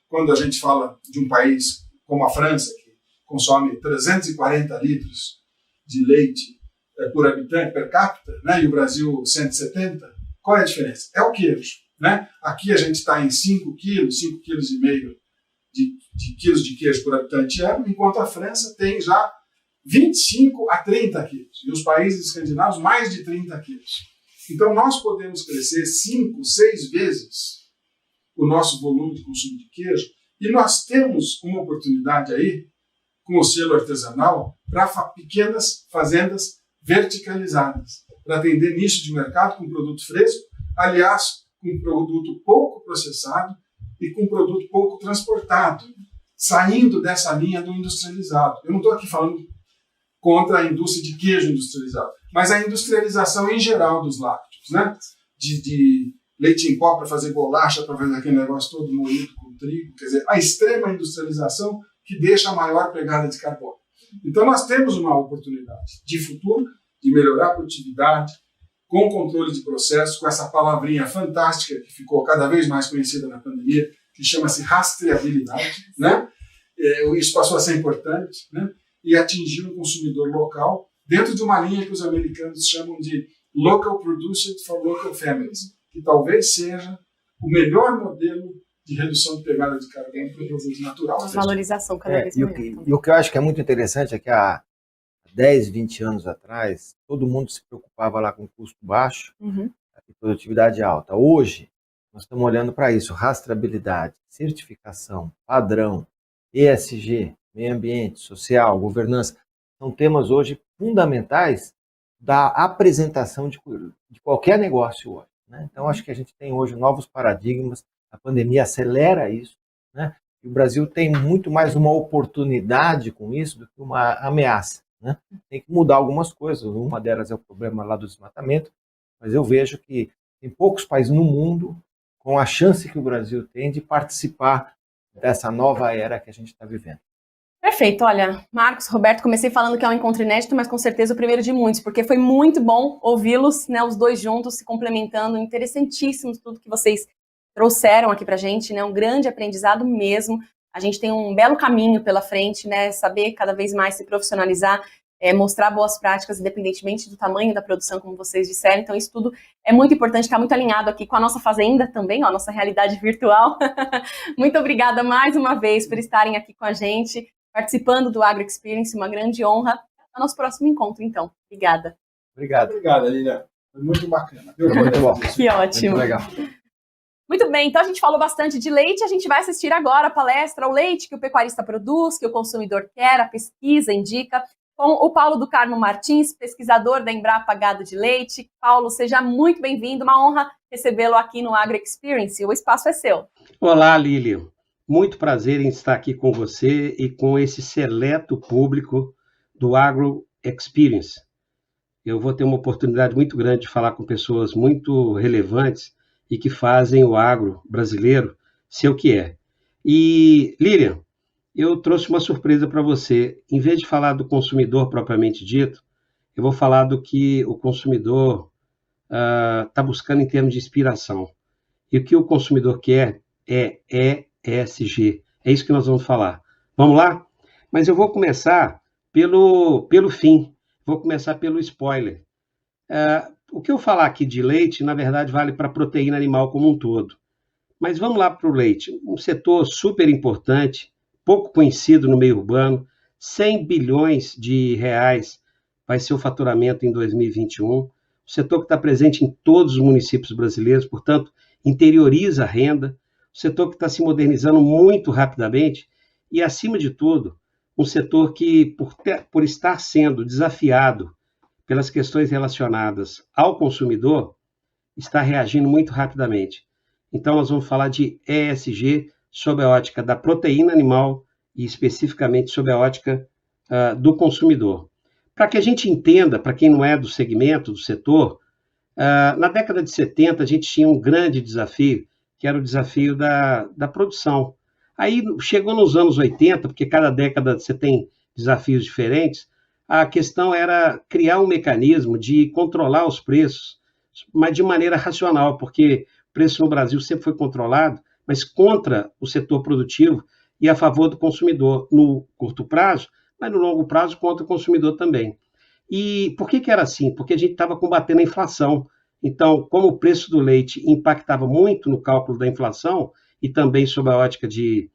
Quando a gente fala de um país como a França, que consome 340 litros de leite por habitante, per capita, né? E o Brasil 170, qual é a diferença? É o queijo, né? Aqui a gente está em 5 quilos, 5,5 quilos de quilos de queijo por habitante ano, enquanto a França tem já 25 a 30 quilos. E os países escandinavos, mais de 30 quilos. Então, nós podemos crescer 5, 6 vezes o nosso volume de consumo de queijo, e nós temos uma oportunidade aí, com o selo artesanal, para pequenas fazendas verticalizadas, para atender nicho de mercado com produto fresco, aliás, com produto pouco processado e com produto pouco transportado, saindo dessa linha do industrializado. Eu não estou aqui falando contra a indústria de queijo industrializado, mas a industrialização em geral dos lácteos, né? De leite em pó para fazer bolacha, para fazer aquele negócio todo moído com trigo, quer dizer, a extrema industrialização que deixa a maior pegada de carbono. Então nós temos uma oportunidade de futuro, de melhorar a produtividade, com controle de processos, com essa palavrinha fantástica que ficou cada vez mais conhecida na pandemia, que chama-se rastreabilidade, né? Isso passou a ser importante, né? E atingir um consumidor local dentro de uma linha que os americanos chamam de local produced for local families, que talvez seja o melhor modelo de redução de pegada de carbono para o produto natural. Uma valorização cada vez maior. E o que eu acho que é muito interessante é que há 10, 20 anos atrás, todo mundo se preocupava lá com custo baixo e produtividade alta. Hoje, nós estamos olhando para isso, rastreabilidade, certificação, padrão, ESG, meio ambiente, social, governança, são temas hoje fundamentais da apresentação de qualquer negócio hoje, né? Então, acho que a gente tem hoje novos paradigmas, a pandemia acelera isso, né? E o Brasil tem muito mais uma oportunidade com isso do que uma ameaça, né? Tem que mudar algumas coisas, uma delas é o problema lá do desmatamento, mas eu vejo que tem poucos países no mundo com a chance que o Brasil tem de participar dessa nova era que a gente está vivendo. Perfeito, olha, Marcos, Roberto, comecei falando que é um encontro inédito, mas com certeza o primeiro de muitos, porque foi muito bom ouvi-los, né, os dois juntos, se complementando, interessantíssimo tudo que vocês trouxeram aqui pra gente, né, um grande aprendizado mesmo, a gente tem um belo caminho pela frente, né, saber cada vez mais se profissionalizar, mostrar boas práticas, independentemente do tamanho da produção, como vocês disseram, então isso tudo é muito importante, está muito alinhado aqui com a nossa fazenda também, ó, a nossa realidade virtual. Muito obrigada mais uma vez por estarem aqui com a gente, participando do Agro Experience, uma grande honra. Até o nosso próximo encontro, então. Obrigada. Obrigado. Obrigado, Lilian. Foi muito bacana. Foi muito bom. Que ótimo. Muito legal. Muito bem, então a gente falou bastante de leite, a gente vai assistir agora a palestra O Leite que o Pecuarista Produz, que o consumidor quer, a pesquisa indica, com o Paulo do Carmo Martins, pesquisador da Embrapa Gado de Leite. Paulo, seja muito bem-vindo, uma honra recebê-lo aqui no Agro Experience, o espaço é seu. Olá, Lilian. Muito prazer em estar aqui com você e com esse seleto público do Agro Experience. Eu vou ter uma oportunidade muito grande de falar com pessoas muito relevantes e que fazem o agro brasileiro ser o que é. E, Lilian, eu trouxe uma surpresa para você. Em vez de falar do consumidor propriamente dito, eu vou falar do que o consumidor está buscando em termos de inspiração. E o que o consumidor quer é ESG. É isso que nós vamos falar. Vamos lá? Mas eu vou começar pelo fim. Vou começar pelo spoiler. O que eu falar aqui de leite, na verdade, vale para a proteína animal como um todo. Mas vamos lá para o leite. Um setor super importante, pouco conhecido no meio urbano, 100 bilhões de reais vai ser o faturamento em 2021. O setor que está presente em todos os municípios brasileiros, portanto, interioriza a renda. O setor que está se modernizando muito rapidamente e, acima de tudo, um setor que, por estar sendo desafiado pelas questões relacionadas ao consumidor, está reagindo muito rapidamente. Então, nós vamos falar de ESG sob a ótica da proteína animal e especificamente sob a ótica do consumidor. Para que a gente entenda, para quem não é do segmento, do setor, na década de 70 a gente tinha um grande desafio, que era o desafio da produção. Aí chegou nos anos 80, porque cada década você tem desafios diferentes, a questão era criar um mecanismo de controlar os preços, mas de maneira racional, porque o preço no Brasil sempre foi controlado, mas contra o setor produtivo e a favor do consumidor no curto prazo, mas no longo prazo contra o consumidor também. E por que era assim? Porque a gente estava combatendo a inflação. Então, como o preço do leite impactava muito no cálculo da inflação e também sob a ótica de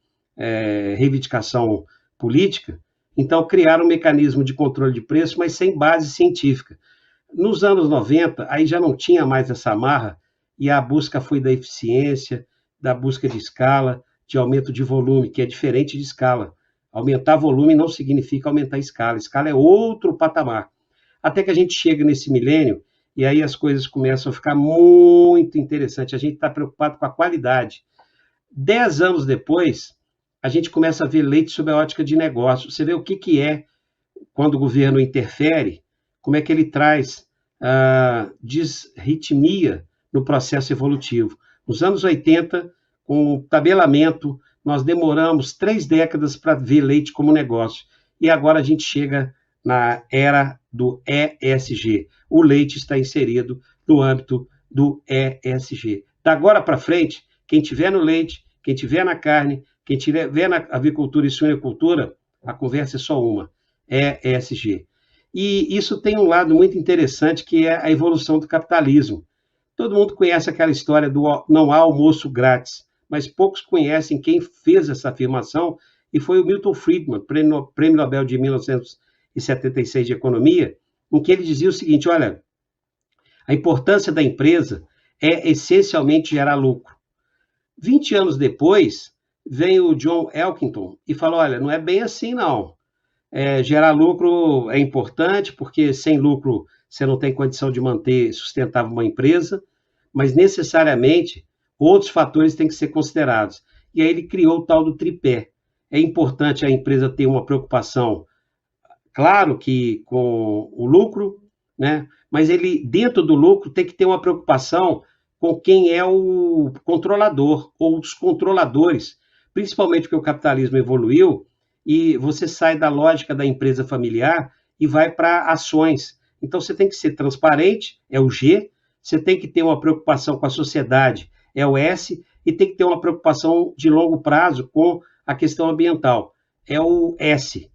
reivindicação política, então criaram um mecanismo de controle de preço, mas sem base científica. Nos anos 90, aí já não tinha mais essa amarra e a busca foi da eficiência, da busca de escala, de aumento de volume, que é diferente de escala. Aumentar volume não significa aumentar a escala. Escala é outro patamar. Até que a gente chega nesse milênio e aí as coisas começam a ficar muito interessantes. A gente está preocupado com a qualidade. 10 anos depois, a gente começa a ver leite sob a ótica de negócio. Você vê o que é quando o governo interfere, como é que ele traz disritmia no processo evolutivo. Nos anos 80, com o tabelamento, nós demoramos 3 décadas para ver leite como negócio. E agora a gente chega na era do ESG. O leite está inserido no âmbito do ESG. Da agora para frente, quem tiver no leite, quem tiver na carne, quem tiver na avicultura e suinocultura, a conversa é só uma, é ESG. E isso tem um lado muito interessante, que é a evolução do capitalismo. Todo mundo conhece aquela história do não há almoço grátis, mas poucos conhecem quem fez essa afirmação, e foi o Milton Friedman, prêmio Nobel de 1976 de Economia, em que ele dizia o seguinte: olha, a importância da empresa é essencialmente gerar lucro. 20 anos depois, vem o John Elkington e falou: olha, não é bem assim, não. Gerar lucro é importante, porque sem lucro você não tem condição de manter sustentável uma empresa, mas necessariamente outros fatores têm que ser considerados. E aí ele criou o tal do tripé. É importante a empresa ter uma preocupação, claro que com o lucro, né? Mas ele, dentro do lucro, tem que ter uma preocupação com quem é o controlador ou os controladores, principalmente porque o capitalismo evoluiu e você sai da lógica da empresa familiar e vai para ações. Então você tem que ser transparente, é o G, você tem que ter uma preocupação com a sociedade, é o S, e tem que ter uma preocupação de longo prazo com a questão ambiental, é o S.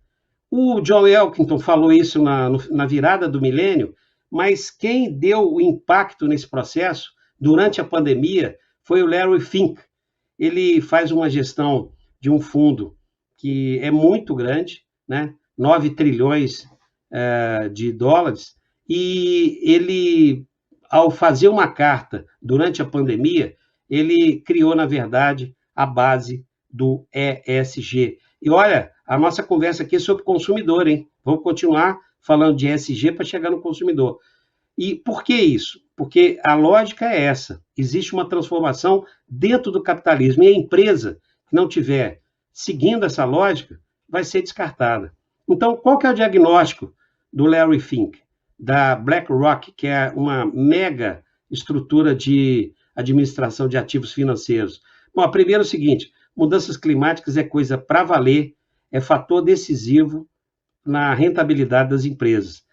O John Elkington falou isso na virada do milênio, mas quem deu o impacto nesse processo durante a pandemia foi o Larry Fink. Ele faz uma gestão de um fundo que é muito grande, né? 9 trilhões de dólares, e ele, ao fazer uma carta durante a pandemia, ele criou, na verdade, a base do ESG. E olha, a nossa conversa aqui é sobre consumidor, hein? Vamos continuar falando de ESG para chegar no consumidor. E por que isso? Porque a lógica é essa. Existe uma transformação dentro do capitalismo, e a empresa que não estiver seguindo essa lógica vai ser descartada. Então, qual que é o diagnóstico do Larry Fink, da BlackRock, que é uma mega estrutura de administração de ativos financeiros? Bom, a primeira é o seguinte: mudanças climáticas é coisa para valer, é fator decisivo na rentabilidade das empresas.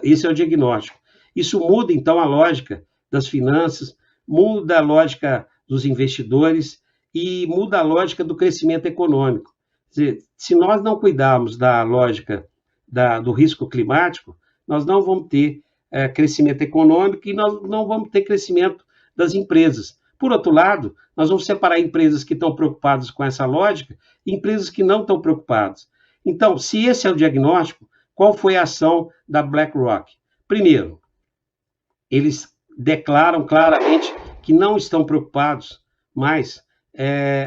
Esse é o diagnóstico. Isso muda, então, a lógica das finanças, muda a lógica dos investidores e muda a lógica do crescimento econômico. Quer dizer, se nós não cuidarmos da lógica do risco climático, nós não vamos ter crescimento econômico e nós não vamos ter crescimento das empresas. Por outro lado, nós vamos separar empresas que estão preocupadas com essa lógica e empresas que não estão preocupadas. Então, se esse é o diagnóstico, qual foi a ação da BlackRock? Primeiro, eles declaram claramente que não estão preocupados mais,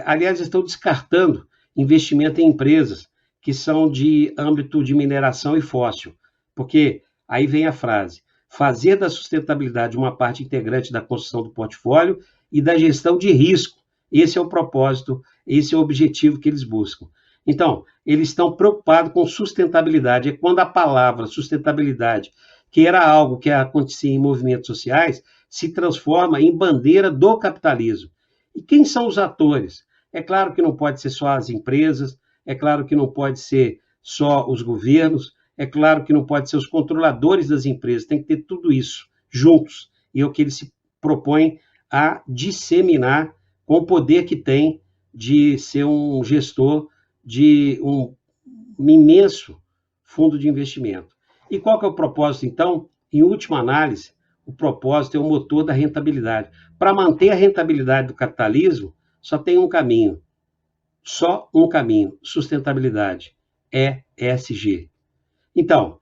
aliás, estão descartando investimento em empresas que são de âmbito de mineração e fóssil, porque aí vem a frase: fazer da sustentabilidade uma parte integrante da construção do portfólio e da gestão de risco. Esse é o propósito, esse é o objetivo que eles buscam. Então, eles estão preocupados com sustentabilidade. É quando a palavra sustentabilidade, que era algo que acontecia em movimentos sociais, se transforma em bandeira do capitalismo. E quem são os atores? É claro que não pode ser só as empresas, é claro que não pode ser só os governos, é claro que não pode ser os controladores das empresas, tem que ter tudo isso juntos. E é o que eles se propõem a disseminar com o poder que tem de ser um gestor de um imenso fundo de investimento. E qual que é o propósito, então? Em última análise, o propósito é o motor da rentabilidade. Para manter a rentabilidade do capitalismo, só tem um caminho. Só um caminho: sustentabilidade. ESG. Então,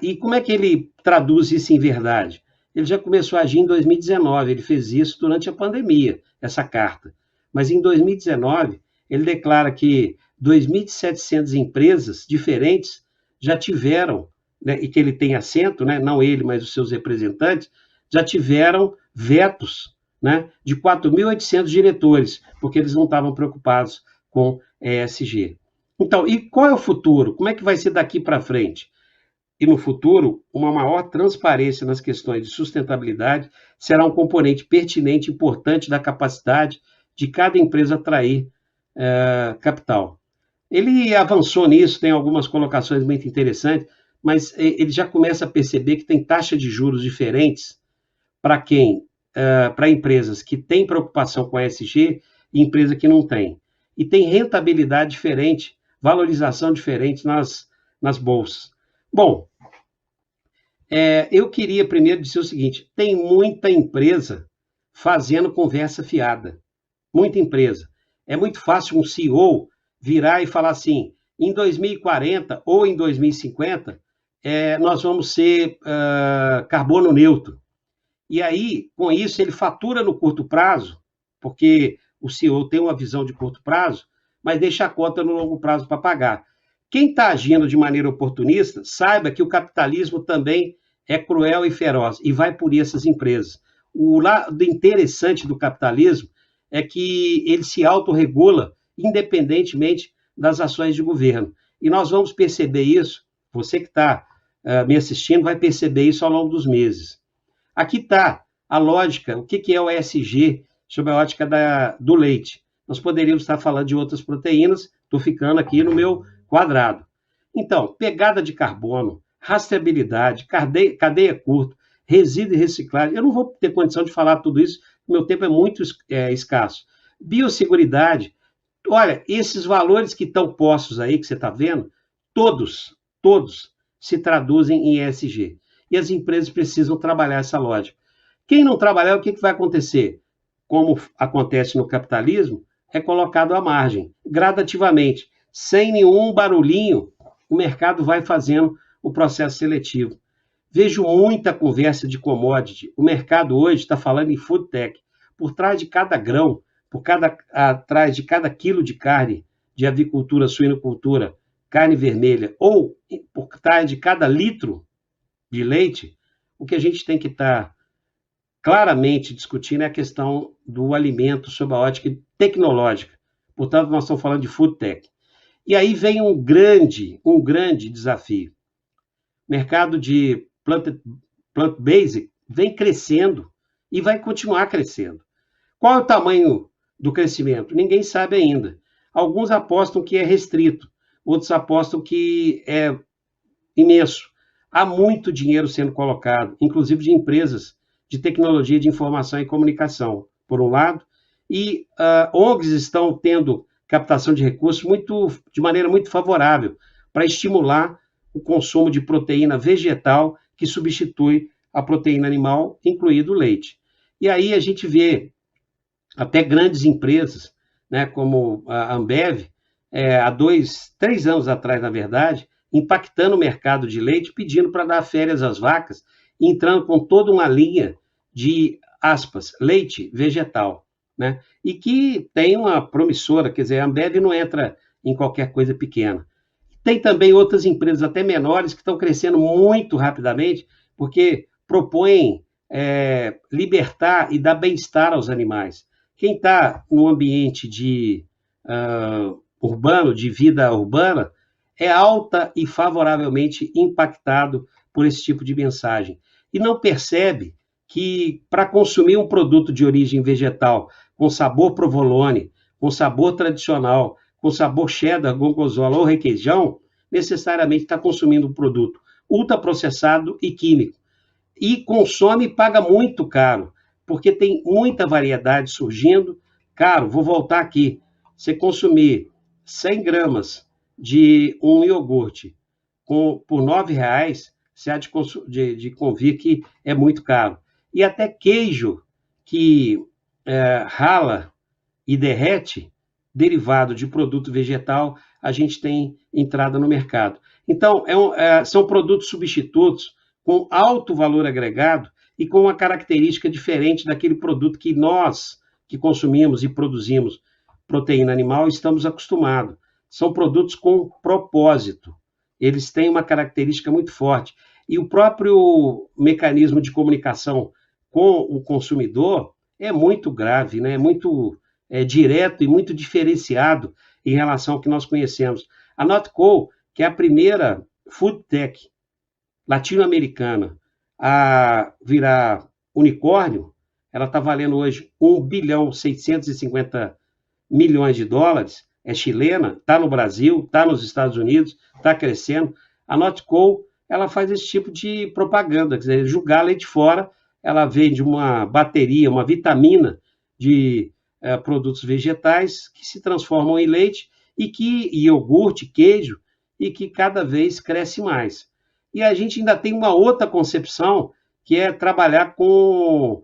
e como é que ele traduz isso em verdade? Ele já começou a agir em 2019, ele fez isso durante a pandemia, essa carta. Mas em 2019, ele declara que 2.700 empresas diferentes já tiveram, né, e que ele tem assento, né, não ele, mas os seus representantes, já tiveram vetos, né, de 4.800 diretores, porque eles não estavam preocupados com ESG. Então, e qual é o futuro? Como é que vai ser daqui para frente? E no futuro, uma maior transparência nas questões de sustentabilidade será um componente pertinente e importante da capacidade de cada empresa atrair capital. Ele avançou nisso, tem algumas colocações muito interessantes, mas ele já começa a perceber que tem taxa de juros diferentes para para empresas que têm preocupação com a ESG e empresa que não tem. E tem rentabilidade diferente, valorização diferente nas bolsas. Bom, Eu queria primeiro dizer o seguinte: tem muita empresa fazendo conversa fiada. Muita empresa. É muito fácil um CEO virar e falar assim: em 2040 ou em 2050, nós vamos ser carbono neutro. E aí, com isso, ele fatura no curto prazo, porque o CEO tem uma visão de curto prazo, mas deixa a conta no longo prazo para pagar. Quem está agindo de maneira oportunista, saiba que o capitalismo também é cruel e feroz, e vai por essas empresas. O lado interessante do capitalismo é que ele se autorregula independentemente das ações de governo. E nós vamos perceber isso, você que está me assistindo vai perceber isso ao longo dos meses. Aqui está a lógica, o que é o ESG sob a ótica do leite. Nós poderíamos estar falando de outras proteínas, estou ficando aqui no meu quadrado. Então, pegada de carbono, rastreabilidade, cadeia curta, resíduo e reciclagem. Eu não vou ter condição de falar tudo isso, meu tempo é muito escasso. Biosseguridade. Olha, esses valores que estão postos aí, que você está vendo, todos se traduzem em ESG. E as empresas precisam trabalhar essa lógica. Quem não trabalhar, o que vai acontecer? Como acontece no capitalismo, é colocado à margem, gradativamente, sem nenhum barulhinho, o mercado vai fazendo o processo seletivo. Vejo muita conversa de commodity. O mercado hoje está falando em food tech. Por trás de cada grão, atrás de cada quilo de carne, de avicultura, suinocultura, carne vermelha, ou por trás de cada litro de leite, o que a gente tem que estar claramente discutindo é a questão do alimento sob a ótica tecnológica. Portanto, nós estamos falando de food tech. E aí vem um grande desafio. O mercado de plant-based vem crescendo e vai continuar crescendo. Qual é o tamanho do crescimento? Ninguém sabe ainda. Alguns apostam que é restrito, outros apostam que é imenso. Há muito dinheiro sendo colocado, inclusive de empresas de tecnologia de informação e comunicação, por um lado, e ONGs estão tendo captação de recursos de maneira muito favorável para estimular o consumo de proteína vegetal que substitui a proteína animal, incluído o leite. E aí a gente vê até grandes empresas, né, como a Ambev, há 3 anos atrás, na verdade, impactando o mercado de leite, pedindo para dar férias às vacas, entrando com toda uma linha de, aspas, leite vegetal, né? E que tem uma promissora, quer dizer, a Ambev não entra em qualquer coisa pequena. Tem também outras empresas até menores que estão crescendo muito rapidamente, porque propõem libertar e dar bem-estar aos animais. Quem está no ambiente urbano, de vida urbana, é alta e favoravelmente impactado por esse tipo de mensagem. E não percebe que, para consumir um produto de origem vegetal, com sabor provolone, com sabor tradicional, com sabor cheddar, gorgonzola ou requeijão, necessariamente está consumindo um produto ultraprocessado e químico. E consome e paga muito caro, porque tem muita variedade surgindo. Caro, vou voltar aqui. Você consumir 100 gramas de um iogurte por R$9, você há de convir que é muito caro. E até queijo que rala e derrete, derivado de produto vegetal, a gente tem entrada no mercado. Então, são produtos substitutos com alto valor agregado e com uma característica diferente daquele produto que nós, que consumimos e produzimos proteína animal, estamos acostumados. São produtos com propósito. Eles têm uma característica muito forte. E o próprio mecanismo de comunicação com o consumidor é muito grave, né? É muito direto e muito diferenciado em relação ao que nós conhecemos. A Notco, que é a primeira food tech latino-americana a virar unicórnio, ela está valendo hoje $1,650 bilhões, é chilena, está no Brasil, está nos Estados Unidos, está crescendo. A Notco, ela faz esse tipo de propaganda, quer dizer, jogar leite fora, ela vende uma bateria, uma vitamina de produtos vegetais que se transformam em leite e iogurte, queijo, e que cada vez cresce mais. E a gente ainda tem uma outra concepção, que é trabalhar com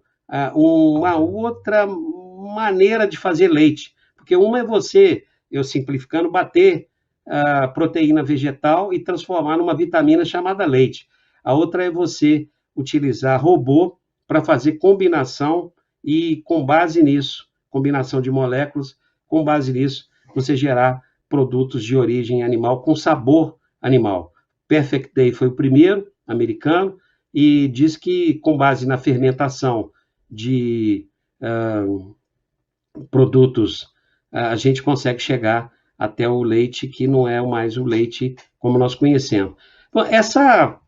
uma outra maneira de fazer leite. Porque uma é você, eu simplificando, bater a proteína vegetal e transformar numa vitamina chamada leite. A outra é você utilizar robô para fazer combinação e, com base nisso, combinação de moléculas, com base nisso, você gerar produtos de origem animal com sabor animal. Perfect Day foi o primeiro, americano, e diz que, com base na fermentação de produtos, a gente consegue chegar até o leite que não é mais o leite como nós conhecemos. Então, essa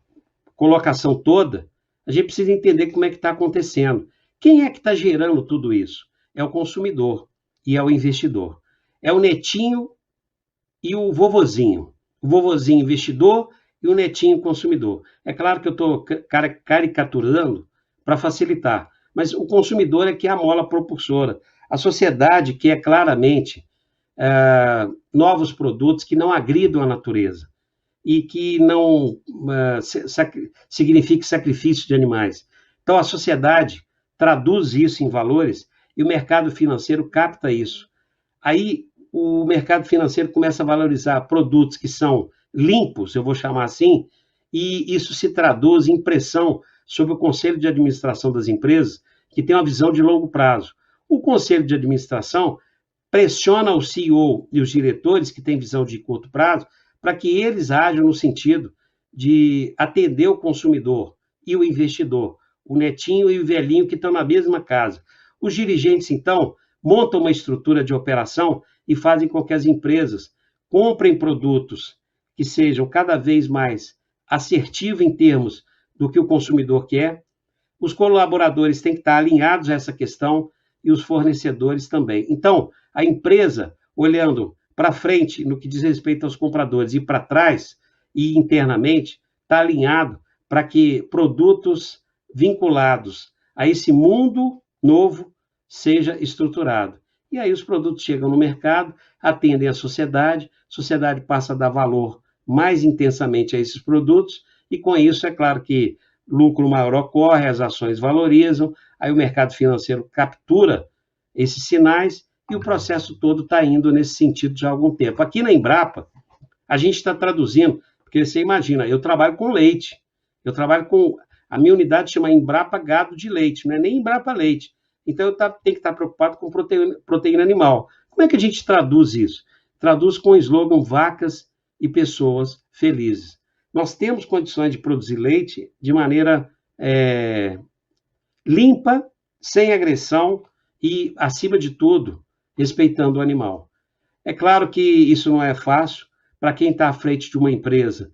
colocação toda, a gente precisa entender como é que está acontecendo. Quem é que está gerando tudo isso? É o consumidor e é o investidor. É o netinho e o vovozinho. O vovozinho investidor e o netinho consumidor. É claro que eu estou caricaturando para facilitar, mas o consumidor é que é a mola propulsora. A sociedade quer claramente novos produtos que não agridam a natureza e que não signifique sacrifício de animais. Então, a sociedade traduz isso em valores e o mercado financeiro capta isso. Aí, o mercado financeiro começa a valorizar produtos que são limpos, eu vou chamar assim, e isso se traduz em pressão sobre o conselho de administração das empresas, que tem uma visão de longo prazo. O conselho de administração pressiona o CEO e os diretores, que têm visão de curto prazo, para que eles ajam no sentido de atender o consumidor e o investidor, o netinho e o velhinho que estão na mesma casa. Os dirigentes, então, montam uma estrutura de operação e fazem com que as empresas comprem produtos que sejam cada vez mais assertivos em termos do que o consumidor quer. Os colaboradores têm que estar alinhados a essa questão e os fornecedores também. Então, a empresa, olhando para frente no que diz respeito aos compradores e para trás e internamente, está alinhado para que produtos vinculados a esse mundo novo seja estruturado. E aí os produtos chegam no mercado, atendem a sociedade passa a dar valor mais intensamente a esses produtos, e com isso é claro que lucro maior ocorre, as ações valorizam, aí o mercado financeiro captura esses sinais e o processo todo está indo nesse sentido já há algum tempo. Aqui na Embrapa, a gente está traduzindo, porque você imagina, eu trabalho com leite, a minha unidade chama Embrapa Gado de Leite, não é nem Embrapa Leite. Então, eu tenho que estar preocupado com proteína animal. Como é que a gente traduz isso? Traduz com o slogan vacas e pessoas felizes. Nós temos condições de produzir leite de maneira limpa, sem agressão e, acima de tudo, respeitando o animal. É claro que isso não é fácil. Para quem está à frente de uma empresa,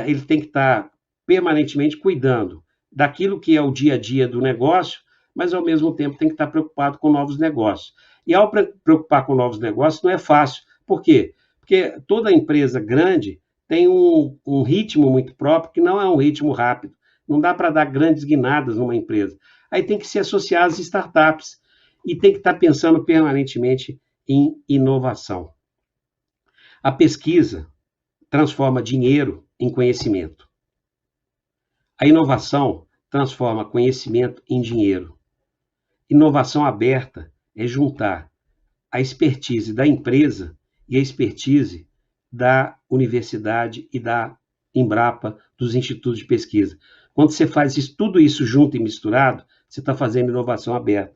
ele tem que estar permanentemente cuidando daquilo que é o dia a dia do negócio, mas, ao mesmo tempo, tem que estar preocupado com novos negócios. E, ao preocupar com novos negócios, não é fácil. Por quê? Porque toda empresa grande tem um ritmo muito próprio, que não é um ritmo rápido. Não dá para dar grandes guinadas numa empresa. Aí tem que se associar às startups e tem que estar pensando permanentemente em inovação. A pesquisa transforma dinheiro em conhecimento. A inovação transforma conhecimento em dinheiro. Inovação aberta é juntar a expertise da empresa e a expertise da universidade e da Embrapa, dos institutos de pesquisa. Quando você faz tudo isso junto e misturado, você está fazendo inovação aberta.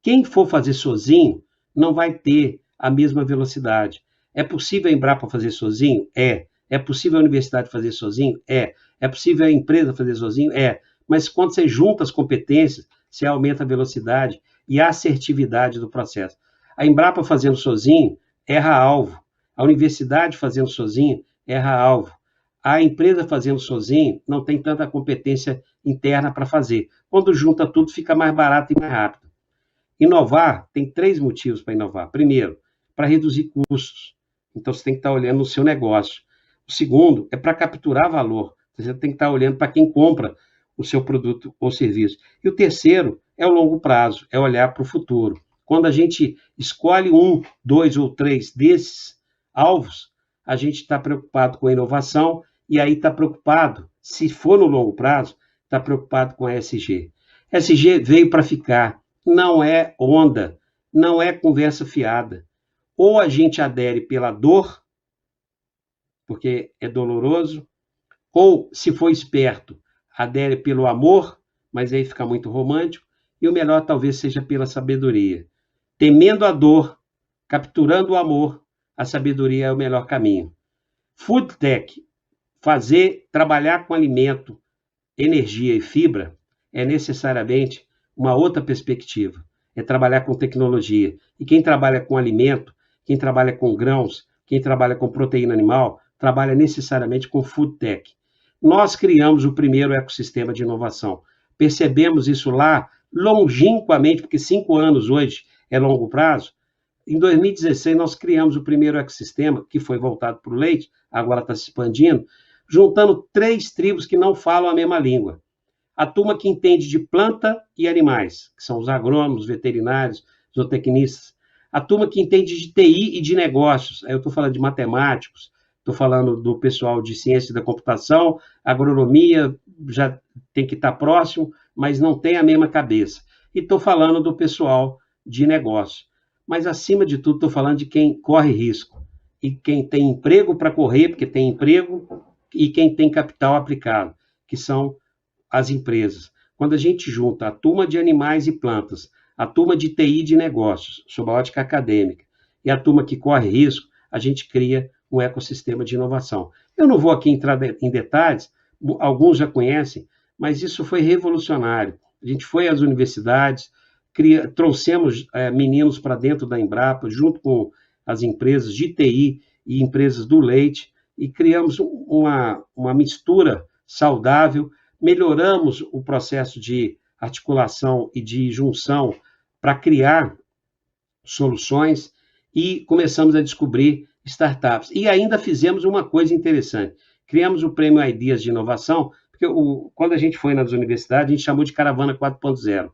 Quem for fazer sozinho não vai ter a mesma velocidade. É possível a Embrapa fazer sozinho? É. É possível a universidade fazer sozinho? É. É possível a empresa fazer sozinho? É. Mas quando você junta as competências, você aumenta a velocidade e a assertividade do processo. A Embrapa fazendo sozinho, erra alvo. A universidade fazendo sozinho, erra alvo. A empresa fazendo sozinho, não tem tanta competência interna para fazer. Quando junta tudo, fica mais barato e mais rápido. Inovar, tem 3 motivos para inovar. Primeiro, para reduzir custos. Então, você tem que estar olhando no seu negócio. O segundo, é para capturar valor. Você tem que estar olhando para quem compra o seu produto ou serviço. E o terceiro é o longo prazo, é olhar para o futuro. Quando a gente escolhe 1, 2 ou 3 desses alvos, a gente está preocupado com a inovação e aí está preocupado se for no longo prazo, está preocupado com a ESG. ESG veio para ficar, não é onda, não é conversa fiada. Ou a gente adere pela dor, porque é doloroso, ou, se for esperto, adere pelo amor, mas aí fica muito romântico, e o melhor talvez seja pela sabedoria. Temendo a dor, capturando o amor, a sabedoria é o melhor caminho. Food Tech, trabalhar com alimento, energia e fibra, é necessariamente uma outra perspectiva. É trabalhar com tecnologia. E quem trabalha com alimento, quem trabalha com grãos, quem trabalha com proteína animal, trabalha necessariamente com Food Tech. Nós criamos o primeiro ecossistema de inovação. Percebemos isso lá longínquamente, porque 5 anos hoje é longo prazo. Em 2016, nós criamos o primeiro ecossistema, que foi voltado para o leite, agora está se expandindo, juntando 3 tribos que não falam a mesma língua. A turma que entende de planta e animais, que são os agrônomos, veterinários, zootecnistas. A turma que entende de TI e de negócios. Aí eu estou falando de matemáticos, estou falando do pessoal de ciência da computação, agronomia já tem que estar próximo, mas não tem a mesma cabeça. E estou falando do pessoal de negócio. Mas, acima de tudo, estou falando de quem corre risco. E quem tem emprego para correr, porque tem emprego, e quem tem capital aplicado, que são as empresas. Quando a gente junta a turma de animais e plantas, a turma de TI de negócios, sob a ótica acadêmica, e a turma que corre risco, a gente cria um ecossistema de inovação. Eu não vou aqui entrar em detalhes, alguns já conhecem, mas isso foi revolucionário. A gente foi às universidades, trouxemos meninos para dentro da Embrapa, junto com as empresas de TI e empresas do leite, e criamos uma mistura saudável, melhoramos o processo de articulação e de junção para criar soluções e começamos a descobrir startups. E ainda fizemos uma coisa interessante, criamos o Prêmio Ideas de Inovação, porque quando a gente foi nas universidades, a gente chamou de Caravana 4.0.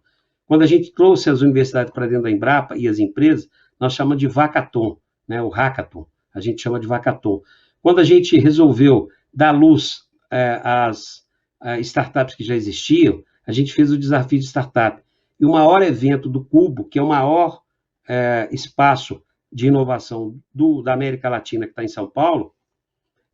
Quando a gente trouxe as universidades para dentro da Embrapa e as empresas, nós chamamos de Vacathon, né? O Hackathon, a gente chama de Vacathon. Quando a gente resolveu dar luz às startups que já existiam, a gente fez o desafio de startup. E o maior evento do Cubo, que é o maior espaço de inovação da América Latina, que está em São Paulo,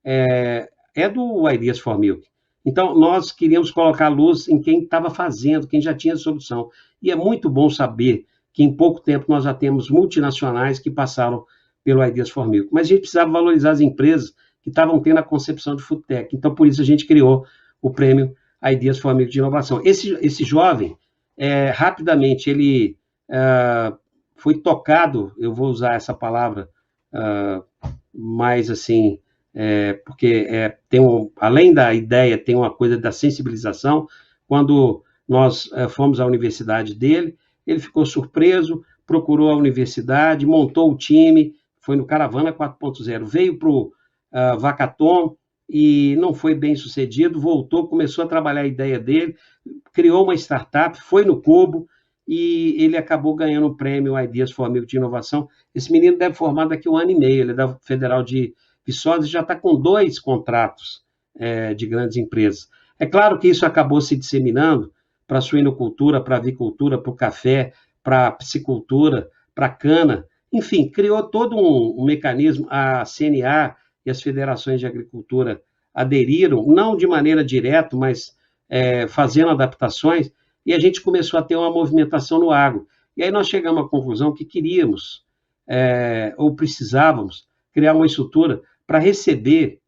é do Ideas for Milk. Então, nós queríamos colocar luz em quem estava fazendo, quem já tinha solução. E é muito bom saber que em pouco tempo nós já temos multinacionais que passaram pelo Ideas for Milk. Mas a gente precisava valorizar as empresas que estavam tendo a concepção de Food Tech. Então, por isso, a gente criou o prêmio Ideas for Milk de Inovação. Esse jovem, rapidamente, ele foi tocado, eu vou usar essa palavra mais assim, porque além da ideia, tem uma coisa da sensibilização. Quando nós fomos à universidade dele, ele ficou surpreso, procurou a universidade, montou o time, foi no Caravana 4.0, veio para o Vacathon e não foi bem sucedido, voltou, começou a trabalhar a ideia dele, criou uma startup, foi no Cubo e ele acabou ganhando o prêmio Ideas for Milk de Inovação. Esse menino deve formar daqui a 1 ano e meio, ele é da Federal de Viçosa e já está com 2 contratos de grandes empresas. É claro que isso acabou se disseminando para a suinocultura, para a avicultura, para o café, para a piscicultura, para a cana, enfim, criou todo um mecanismo. A CNA e as federações de agricultura aderiram, não de maneira direta, mas fazendo adaptações, e a gente começou a ter uma movimentação no agro. E aí nós chegamos à conclusão que queríamos, ou precisávamos, criar uma estrutura para receber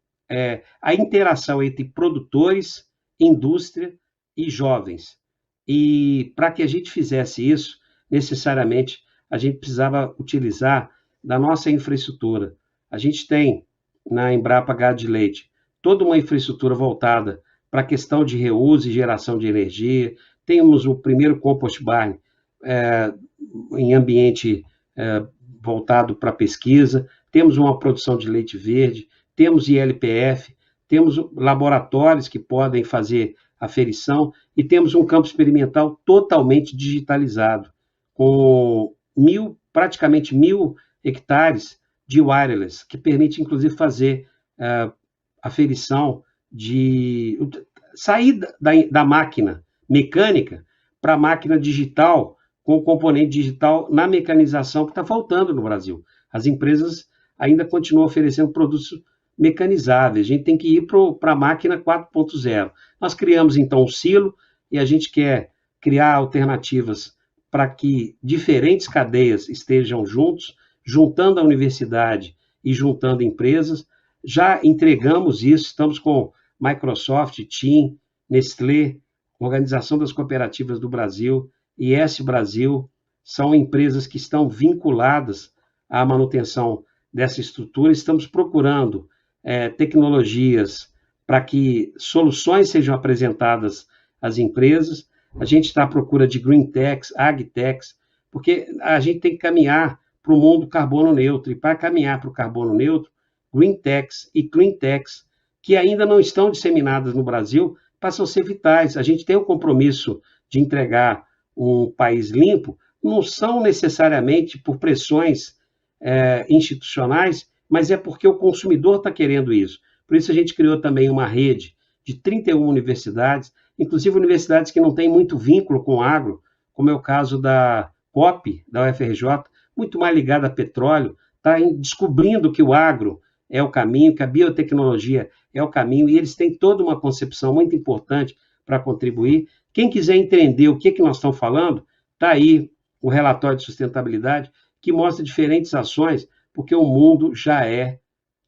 a interação entre produtores, indústria e jovens. E para que a gente fizesse isso, necessariamente, a gente precisava utilizar da nossa infraestrutura. A gente tem, na Embrapa Gado de Leite, toda uma infraestrutura voltada para a questão de reuso e geração de energia. Temos o primeiro compost barn em ambiente voltado para pesquisa, temos uma produção de leite verde, temos ILPF, temos laboratórios que podem fazer aferição e temos um campo experimental totalmente digitalizado, com praticamente 1.000 hectares de wireless, que permite, inclusive, fazer aferição sair da máquina mecânica para a máquina digital, com o componente digital na mecanização que está faltando no Brasil. As empresas ainda continuam oferecendo produtos mecanizáveis. A gente tem que ir para a máquina 4.0. Nós criamos, então, um silo e a gente quer criar alternativas para que diferentes cadeias estejam juntos, juntando a universidade e juntando empresas. Já entregamos isso, estamos com Microsoft, TIM, Nestlé, Organização das Cooperativas do Brasil, IS Brasil, são empresas que estão vinculadas à manutenção dessa estrutura. Estamos procurando tecnologias para que soluções sejam apresentadas às empresas. A gente está à procura de Green Techs, AgTechs, porque a gente tem que caminhar para o mundo carbono neutro. E para caminhar para o carbono neutro, Green Techs e Clean Techs, que ainda não estão disseminadas no Brasil, passam a ser vitais. A gente tem o compromisso de entregar um país limpo, não são necessariamente por pressões institucionais, mas é porque o consumidor está querendo isso. Por isso a gente criou também uma rede de 31 universidades, inclusive universidades que não têm muito vínculo com o agro, como é o caso da COP, da UFRJ, muito mais ligada a petróleo, está descobrindo que o agro é o caminho, que a biotecnologia é o caminho, e eles têm toda uma concepção muito importante para contribuir. Quem quiser entender o que nós estamos falando, está aí o relatório de sustentabilidade, que mostra diferentes ações, porque o mundo já é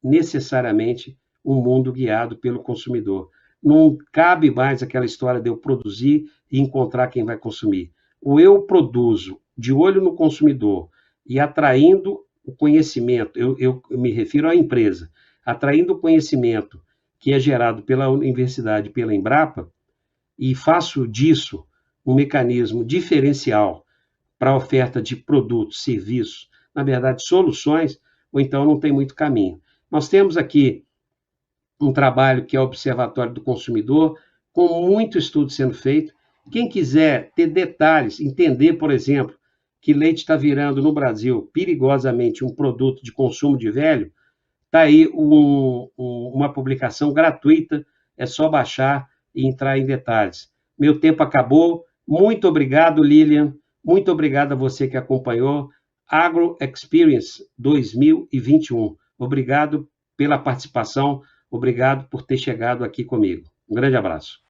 necessariamente um mundo guiado pelo consumidor. Não cabe mais aquela história de eu produzir e encontrar quem vai consumir. O eu produzo de olho no consumidor e atraindo o conhecimento, eu me refiro à empresa, atraindo o conhecimento que é gerado pela universidade, pela Embrapa, e faço disso um mecanismo diferencial para a oferta de produtos, serviços, na verdade, soluções, ou então não tem muito caminho. Nós temos aqui um trabalho que é o Observatório do Consumidor, com muito estudo sendo feito. Quem quiser ter detalhes, entender, por exemplo, que leite está virando no Brasil perigosamente um produto de consumo de velho, está aí uma publicação gratuita, é só baixar e entrar em detalhes. Meu tempo acabou. Muito obrigado, Lilian. Muito obrigado a você que acompanhou Agro Experience 2021. Obrigado pela participação, obrigado por ter chegado aqui comigo. Um grande abraço.